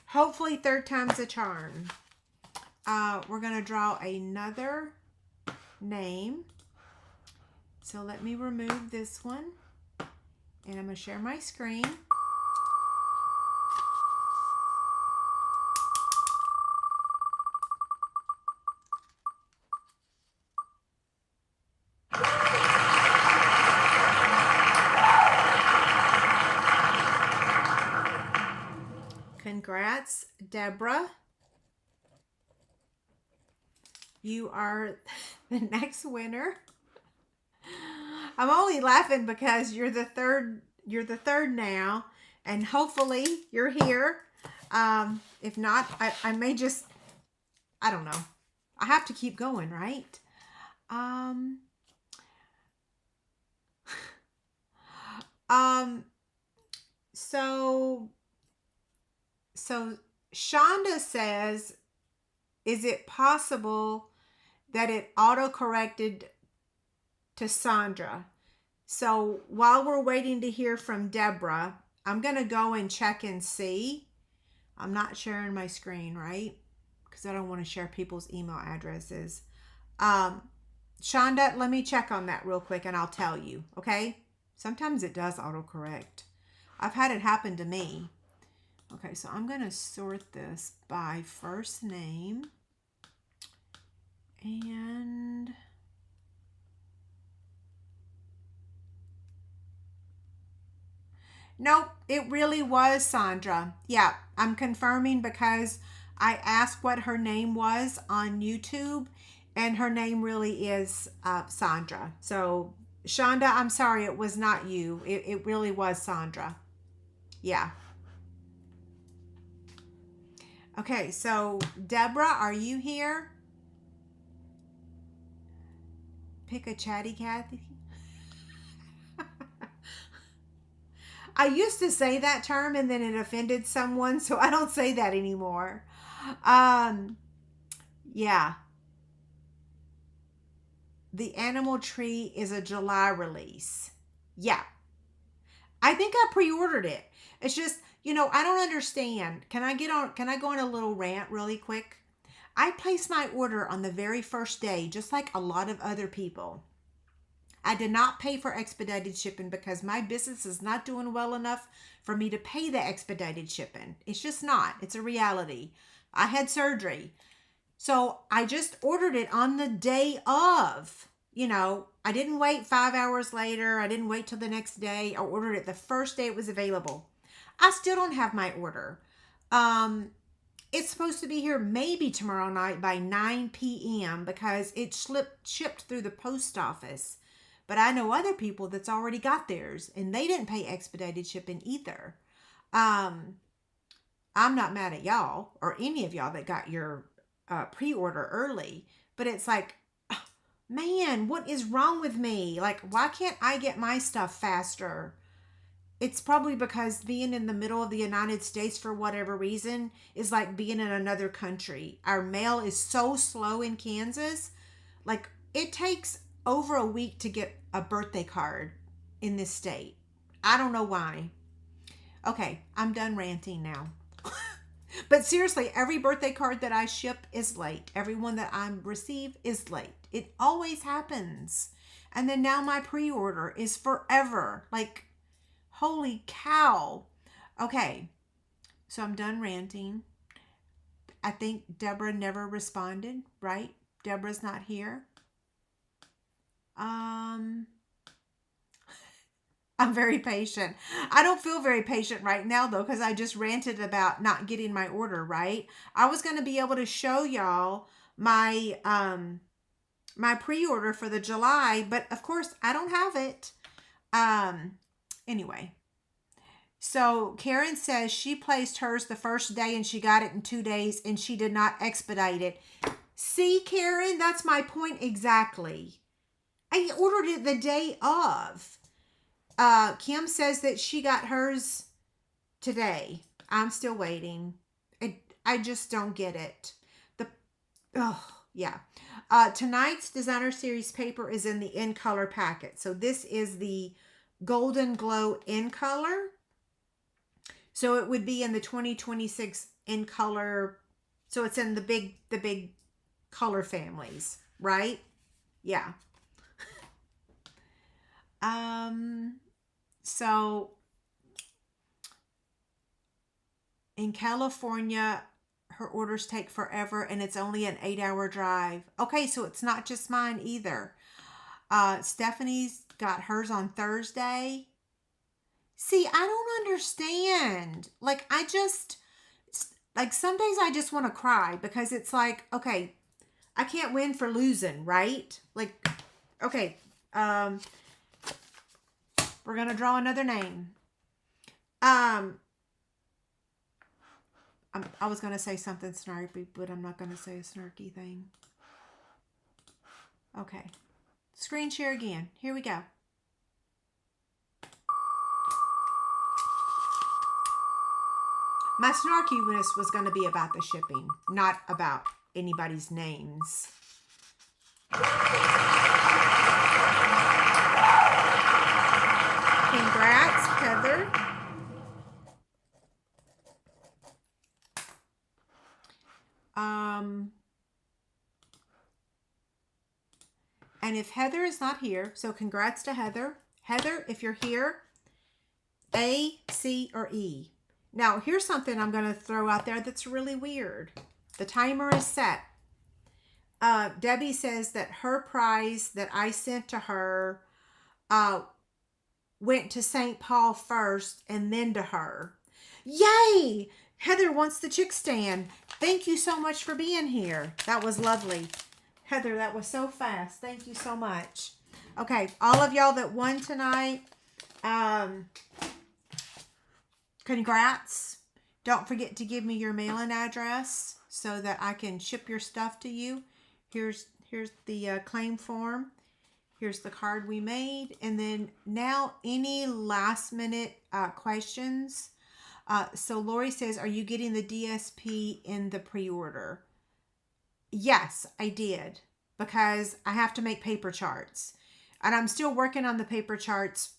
hopefully third time's a charm. We're going to draw another name. So let me remove this one. And I'm going to share my screen. Congrats, Deborah. You are the next winner. I'm only laughing because you're the third now, and hopefully you're here. If not, I may just, I don't know. I have to keep going, right? So Shonda says, is it possible that it auto-corrected to Sandra? So while we're waiting to hear from Deborah, I'm going to go and check and see. I'm not sharing my screen, right? Because I don't want to share people's email addresses. Shonda, let me check on that real quick and I'll tell you, okay? Sometimes it does autocorrect. I've had it happen to me. Okay, so I'm going to sort this by first name. And Nope, it really was Sandra. Yeah, I'm confirming because I asked what her name was on YouTube, and her name really is Sandra. So, Shonda, I'm sorry, it was not you. It really was Sandra. Yeah. Okay, so Deborah, are you here? Pick a chatty Cathy. I used to say that term and then it offended someone, so I don't say that anymore. Um, yeah. The Animal Tree is a July release. Yeah. I think I pre-ordered it. It's just, I don't understand. Can I go on a little rant really quick? I placed my order on the very first day, just like a lot of other people. I did not pay for expedited shipping because my business is not doing well enough for me to pay the expedited shipping. It's just not. It's a reality. I had surgery. So I just ordered it on the day of. I didn't wait 5 hours later. I didn't wait till the next day. I ordered it the first day it was available. I still don't have my order. It's supposed to be here maybe tomorrow night by 9 p.m. because it shipped through the post office. But I know other people that's already got theirs and they didn't pay expedited shipping either. I'm not mad at y'all or any of y'all that got your pre-order early, but it's like, man, what is wrong with me? Like, why can't I get my stuff faster? It's probably because being in the middle of the United States for whatever reason is like being in another country. Our mail is so slow in Kansas. Like, it takes over a week to get a birthday card in this state. I don't know why. Okay, I'm done ranting now. But seriously, every birthday card that I ship is late. Every one that I receive is late. It always happens. And then now my pre-order is forever. Like, holy cow. Okay, so I'm done ranting. I think Deborah never responded, right? Deborah's not here. I'm very patient. I don't feel very patient right now though, because I just ranted about not getting my order, right? I was going to be able to show y'all my my pre-order for the July, but of course I don't have it. Anyway. So Karen says she placed hers the first day and she got it in 2 days and she did not expedite it. See, Karen, that's my point exactly. I ordered it the day of. Kim says that she got hers today. I'm still waiting. I just don't get it. Yeah. Tonight's designer series paper is in the in color packet. So this is the Golden Glow in color. So it would be in the 2026 in color. So it's in the big color families, right? Yeah. So in California, her orders take forever and it's only an 8-hour drive. Okay, so it's not just mine either. Stephanie's got hers on Thursday. See, I don't understand. Like, some days I just want to cry because it's like, okay, I can't win for losing, right? Like, okay, we're going to draw another name. I was going to say something snarky, but I'm not going to say a snarky thing. Okay. Screen share again. Here we go. My snarkiness was going to be about the shipping, not about anybody's names. Congrats, Heather. And if Heather is not here, so congrats to Heather. Heather, if you're here, A, C, or E. Now, here's something I'm going to throw out there that's really weird. The timer is set. Debbie says that her prize that I sent to her went to St. Paul first and then to her. Yay! Heather wants the chick stand. Thank you so much for being here. That was lovely. Heather, that was so fast. Thank you so much. Okay, all of y'all that won tonight, congrats. Don't forget to give me your mailing address so that I can ship your stuff to you. Here's the claim form. Here's the card we made. And then now any last minute questions. So Lori says, are you getting the DSP in the pre-order? Yes, I did, because I have to make paper charts. And I'm still working on the paper charts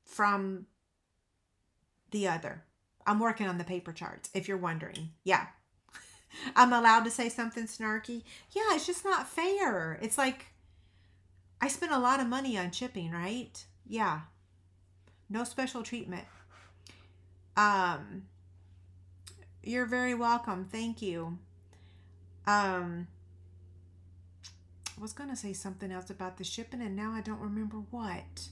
from the other. I'm working on the paper charts, if you're wondering. Yeah. I'm allowed to say something snarky. Yeah, it's just not fair. It's like, I spent a lot of money on shipping, right? Yeah. No special treatment. You're very welcome. Thank you. I was going to say something else about the shipping, and now I don't remember what.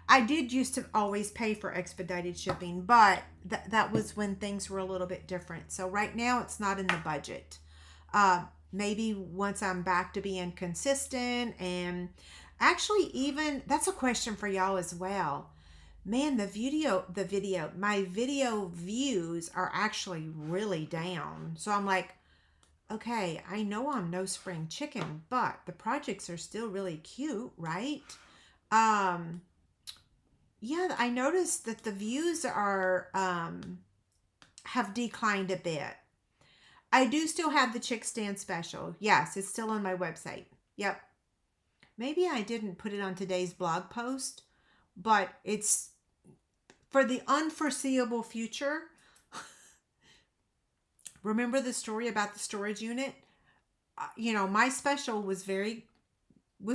I did used to always pay for expedited shipping, but that was when things were a little bit different. So right now it's not in the budget. Maybe once I'm back to being consistent, and actually even, that's a question for y'all as well. Man, my video views are actually really down. So I'm like, okay, I know I'm no spring chicken, but the projects are still really cute, right? Yeah, I noticed that the views are, have declined a bit. I do still have the chick stand special. Yes, it's still on my website. Yep. Maybe I didn't put it on today's blog post, but it's for the unforeseeable future. Remember the story about the storage unit? My special was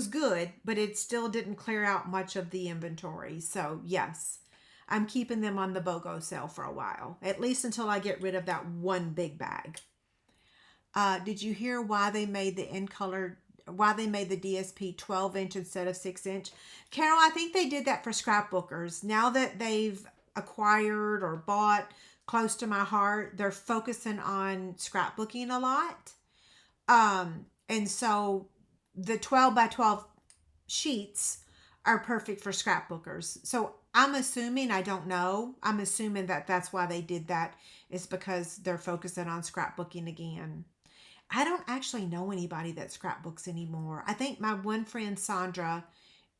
good, but it still didn't clear out much of the inventory. So yes, I'm keeping them on the BOGO sale for a while, at least until I get rid of that one big bag. Did you hear why they made the DSP 12 inch instead of 6 inch? Carol, I think they did that for scrapbookers. Now that they've acquired or bought close to my heart, they're focusing on scrapbooking a lot. And so the 12 by 12 sheets are perfect for scrapbookers. So I'm assuming, I don't know, I'm assuming that that's why they did that, is because they're focusing on scrapbooking again. I don't actually know anybody that scrapbooks anymore. I think my one friend, Sandra,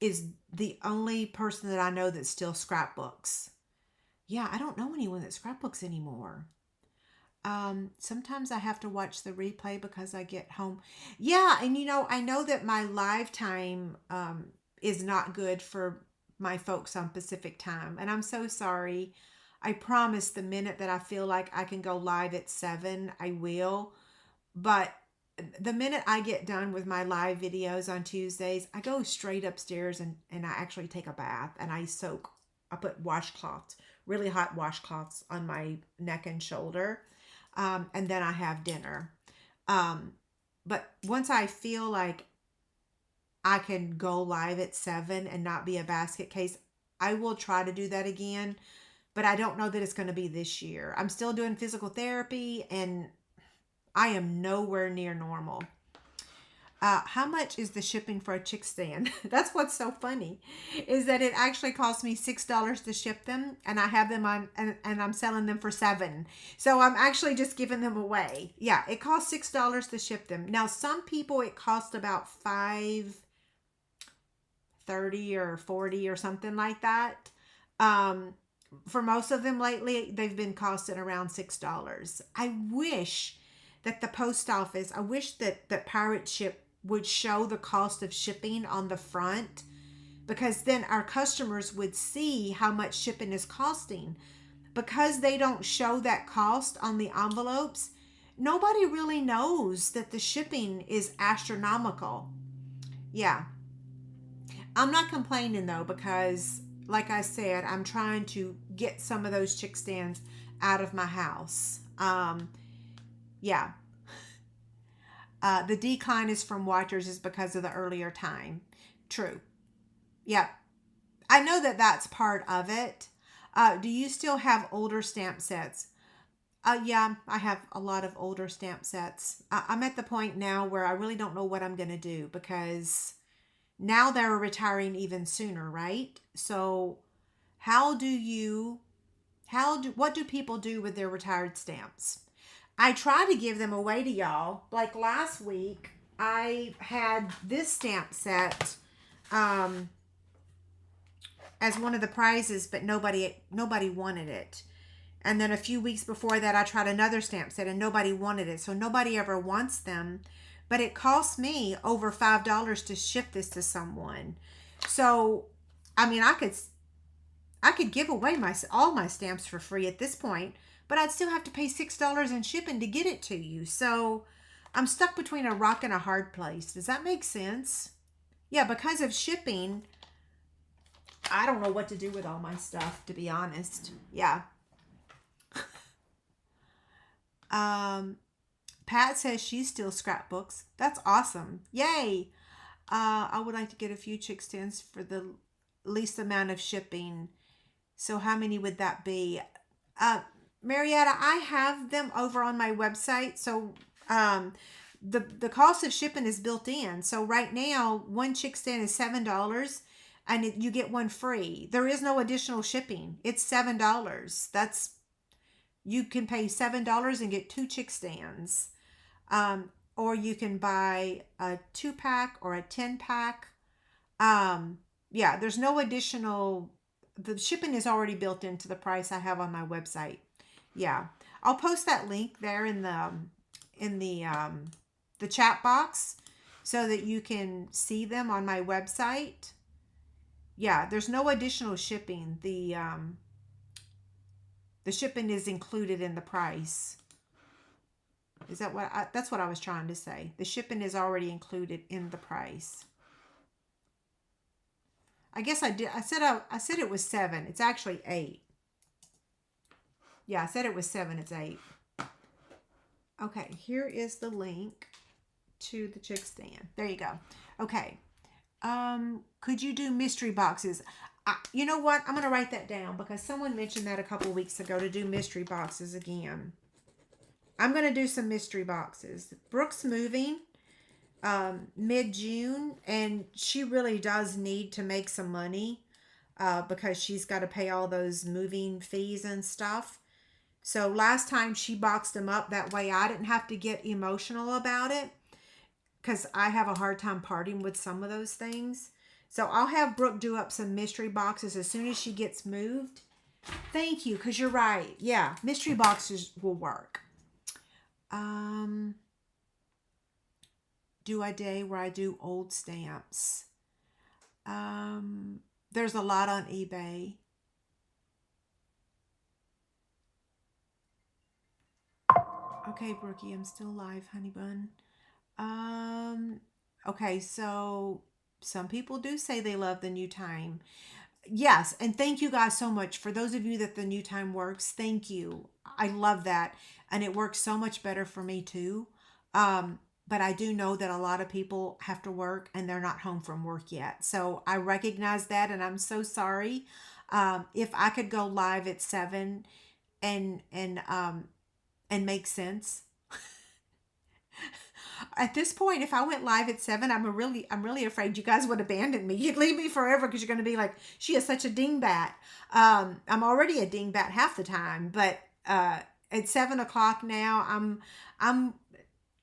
is the only person that I know that still scrapbooks. Yeah, I don't know anyone that scrapbooks anymore. Sometimes I have to watch the replay because I get home. Yeah, and I know that my live time is not good for my folks on Pacific time, and I'm so sorry. I promise the minute that I feel like I can go live at 7, I will. But the minute I get done with my live videos on Tuesdays, I go straight upstairs and I actually take a bath, and I put washcloths, really hot washcloths on my neck and shoulder. And then I have dinner. But once I feel like I can go live at 7 and not be a basket case, I will try to do that again. But I don't know that it's going to be this year. I'm still doing physical therapy, and I am nowhere near normal. How much is the shipping for a chick stand? That's what's so funny, is that it actually costs me $6 to ship them, and I have them on, and I'm selling them for $7. So I'm actually just giving them away. Yeah, it costs $6 to ship them. Now, some people it costs about $5.30 or $40 or something like that. For most of them lately, they've been costing around $6. I wish that the post office, I wish that Pirate Ship would show the cost of shipping on the front, because then our customers would see how much shipping is costing. Because they don't show that cost on the envelopes, nobody really knows that the shipping is astronomical. Yeah. I'm not complaining though, because like I said, I'm trying to get some of those chick stands out of my house. Yeah. The decline is from watchers is because of the earlier time. True. Yep. I know that that's part of it. Do you still have older stamp sets? Yeah, I have a lot of older stamp sets. I'm at the point now where I really don't know what I'm going to do because now they're retiring even sooner, right? So, how do you, what do people do with their retired stamps? I try to give them away to y'all. Like last week, I had this stamp set um, as one of the prizes, but nobody wanted it. And then a few weeks before that, I tried another stamp set and nobody wanted it. So nobody ever wants them. But it cost me over $5 to ship this to someone. So, I mean, I could give away all my stamps for free at this point, but I'd still have to pay $6 in shipping to get it to you. So I'm stuck between a rock and a hard place. Does that make sense? Yeah, because of shipping, I don't know what to do with all my stuff, to be honest. Yeah. Pat says she still scrapbooks. That's awesome. Yay. I would like to get a few chick stands for the least amount of shipping. So how many would that be? Marietta, I have them over on my website. So the cost of shipping is built in. So right now, one chick stand is $7 and you get one free. There is no additional shipping. It's $7. You can pay $7 and get 2 chick stands. Or you can buy a 2-pack or a 10-pack. Yeah, there's no additional, the shipping is already built into the price I have on my website. Yeah. I'll post that link there in the chat box so that you can see them on my website. Yeah, there's no additional shipping. The shipping is included in the price. Is that that's what I was trying to say. The shipping is already included in the price. I guess I did. I said it was 7. It's actually 8. Yeah, I said it was 7. It's 8. Okay, here is the link to the chick stand. There you go. Okay. Could you do mystery boxes? You know what? I'm going to write that down because someone mentioned that a couple weeks ago to do mystery boxes again. I'm going to do some mystery boxes. Brooke's moving mid-June, and she really does need to make some money because she's got to pay all those moving fees and stuff. So last time she boxed them up, that way I didn't have to get emotional about it because I have a hard time parting with some of those things. So I'll have Brooke do up some mystery boxes as soon as she gets moved. Thank you, because you're right. Yeah, mystery boxes will work. Do a day where I do old stamps. There's a lot on eBay. Okay, Brookie, I'm still live, honey bun. Okay, so some people do say they love the new time. Yes, and thank you guys so much. For those of you that the new time works, thank you. I love that. And it works so much better for me too. But I do know that a lot of people have to work and they're not home from work yet. So I recognize that and I'm so sorry. If I could go live at 7 and make sense. At this point, if I went live at 7, I'm really afraid you guys would abandon me. You'd leave me forever because you're going to be like, she is such a dingbat. I'm already a dingbat half the time, but at 7 o'clock now,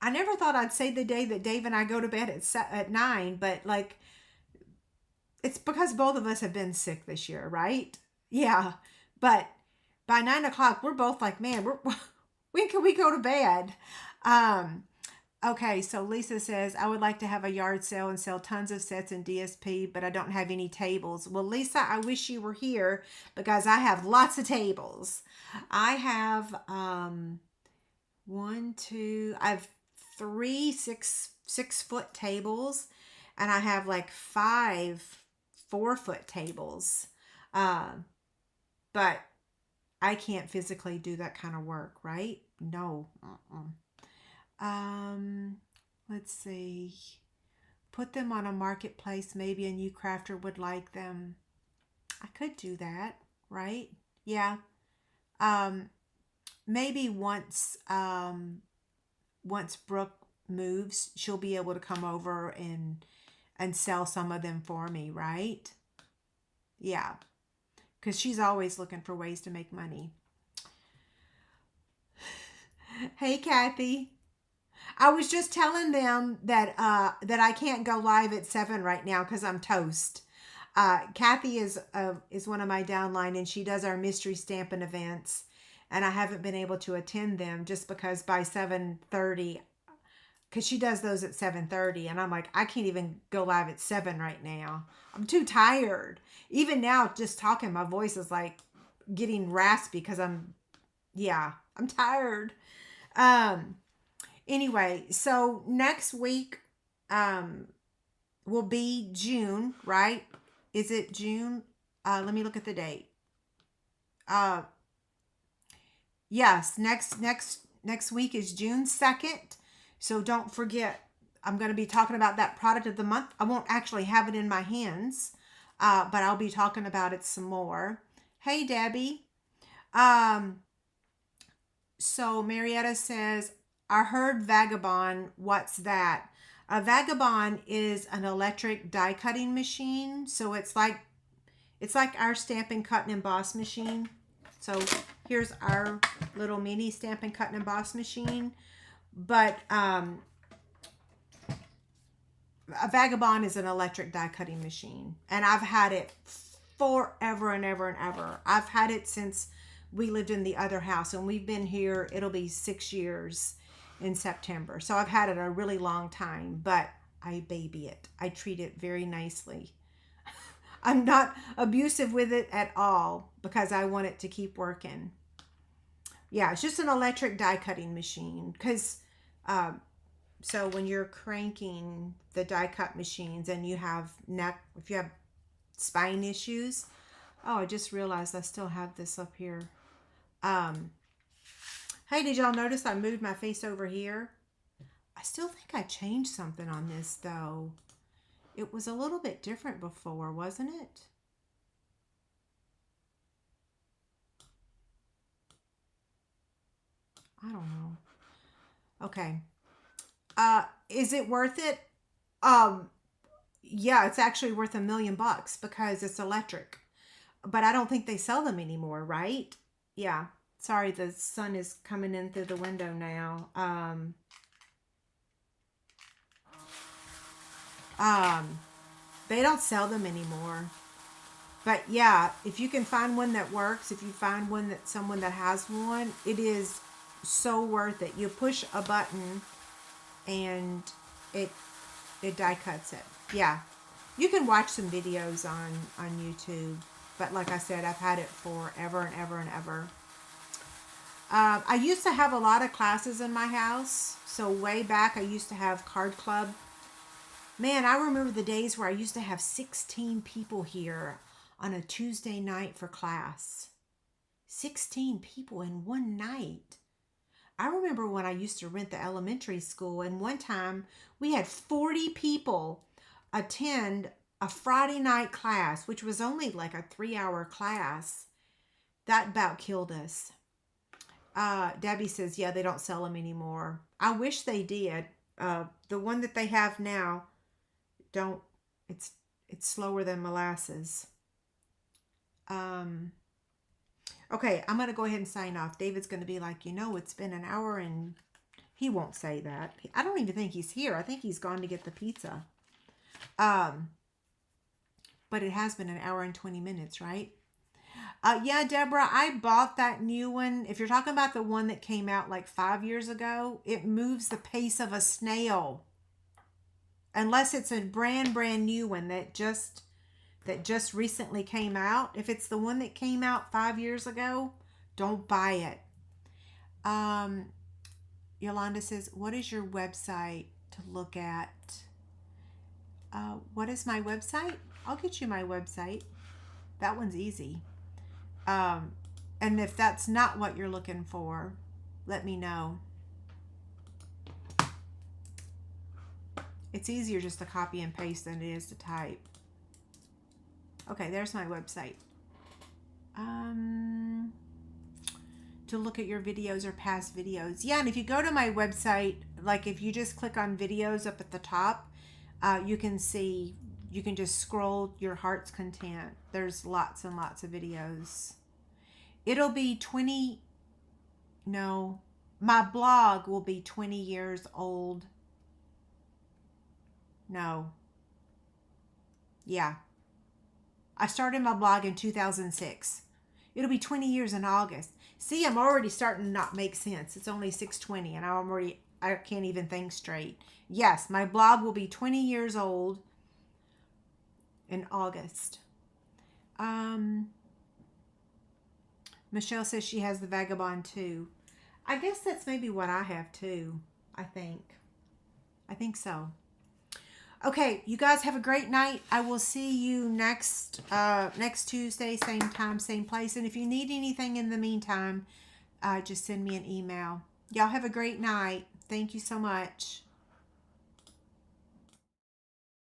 I never thought I'd say the day that Dave and I go to bed at 9, but like, it's because both of us have been sick this year, right? Yeah, but by 9 o'clock, we're both like, man, when can we go to bed? Okay, so Lisa says, I would like to have a yard sale and sell tons of sets in DSP, but I don't have any tables. Well, Lisa, I wish you were here because I have lots of tables. I have I have 3 6-foot tables, and I have like 5 4-foot tables. But I can't physically do that kind of work, right? No. Let's see. Put them on a marketplace. Maybe a new crafter would like them. I could do that, right? Yeah. Maybe once Brooke moves, she'll be able to come over and sell some of them for me, right? Yeah, because she's always looking for ways to make money. Hey, Kathy. I was just telling them that that I can't go live at 7 right now because I'm toast. Kathy is one of my downline, and she does our mystery stamping events, and I haven't been able to attend them just because by 7:30, because she does those at 7:30, and I'm like, I can't even go live at 7 right now. I'm too tired. Even now, just talking, my voice is like getting raspy because I'm tired. Um, Anyway, so next week will be June, right? Is it June? Let me look at the date. Uh, yes, next week is June 2nd. So don't forget, I'm going to be talking about that product of the month. I won't actually have it in my hands, but I'll be talking about it some more. Hey, Debbie. Um, so Marietta says, I heard Vagabond. What's that? A Vagabond is an electric die cutting machine. So it's like our Stampin' Cut and Emboss machine. So here's our little mini Stampin' Cut and Emboss machine. But a Vagabond is an electric die cutting machine. And I've had it forever and ever and ever. I've had it since we lived in the other house, and we've been here, it'll be 6 years in September. So I've had it a really long time, but I baby it. I treat it very nicely. I'm not abusive with it at all because I want it to keep working. Yeah, it's just an electric die cutting machine because so when you're cranking the die cut machines and you have if you have spine issues. Oh, I just realized I still have this up here. Hey, did y'all notice I moved my face over here? I still think I changed something on this though. It was a little bit different before, wasn't it? I don't know. Okay. Is it worth it? Yeah, it's actually worth $1 million because it's electric. But I don't think they sell them anymore, right? Yeah. Sorry, the sun is coming in through the window now. They don't sell them anymore. But yeah, if you can find one that works, if you find someone that has one, it is so worth it. You push a button and it die cuts it. Yeah. You can watch some videos on YouTube. But like I said, I've had it forever and ever and ever. I used to have a lot of classes in my house. So way back, I used to have card club. Man, I remember the days where I used to have 16 people here on a Tuesday night for class. 16 people in one night. I remember when I used to rent the elementary school, and one time we had 40 people attend a Friday night class, which was only like a 3-hour class. That about killed us. Debbie says, yeah, they don't sell them anymore. I wish they did. The one that they have now, it's slower than molasses. Okay, I'm going to go ahead and sign off. David's going to be like, it's been an hour, and he won't say that. I don't even think he's here. I think he's gone to get the pizza. But it has been an hour and 20 minutes, right? Yeah, Deborah, I bought that new one. If you're talking about the one that came out like 5 years ago, it moves the pace of a snail. Unless it's a brand new one that just recently came out. If it's the one that came out 5 years ago, don't buy it. Yolanda says, what is your website to look at? What is my website? I'll get you my website. That one's easy. And if that's not what you're looking for, let me know. It's easier just to copy and paste than it is to type. Okay, there's my website. to look at your videos or past videos. Yeah, and if you go to my website, like if you just click on videos up at the top, you can see, you can just scroll your heart's content. There's lots and lots of videos. It'll be my blog will be 20 years old. No. Yeah. I started my blog in 2006. It'll be 20 years in August. See, I'm already starting to not make sense. It's only 6:20 and I can't even think straight. Yes, my blog will be 20 years old in August. Michelle says she has the Vagabond too. I guess that's maybe what I have too. I think so. Okay, you guys have a great night. I will see you next Tuesday, same time, same place. And if you need anything in the meantime, just send me an email. Y'all have a great night. Thank you so much.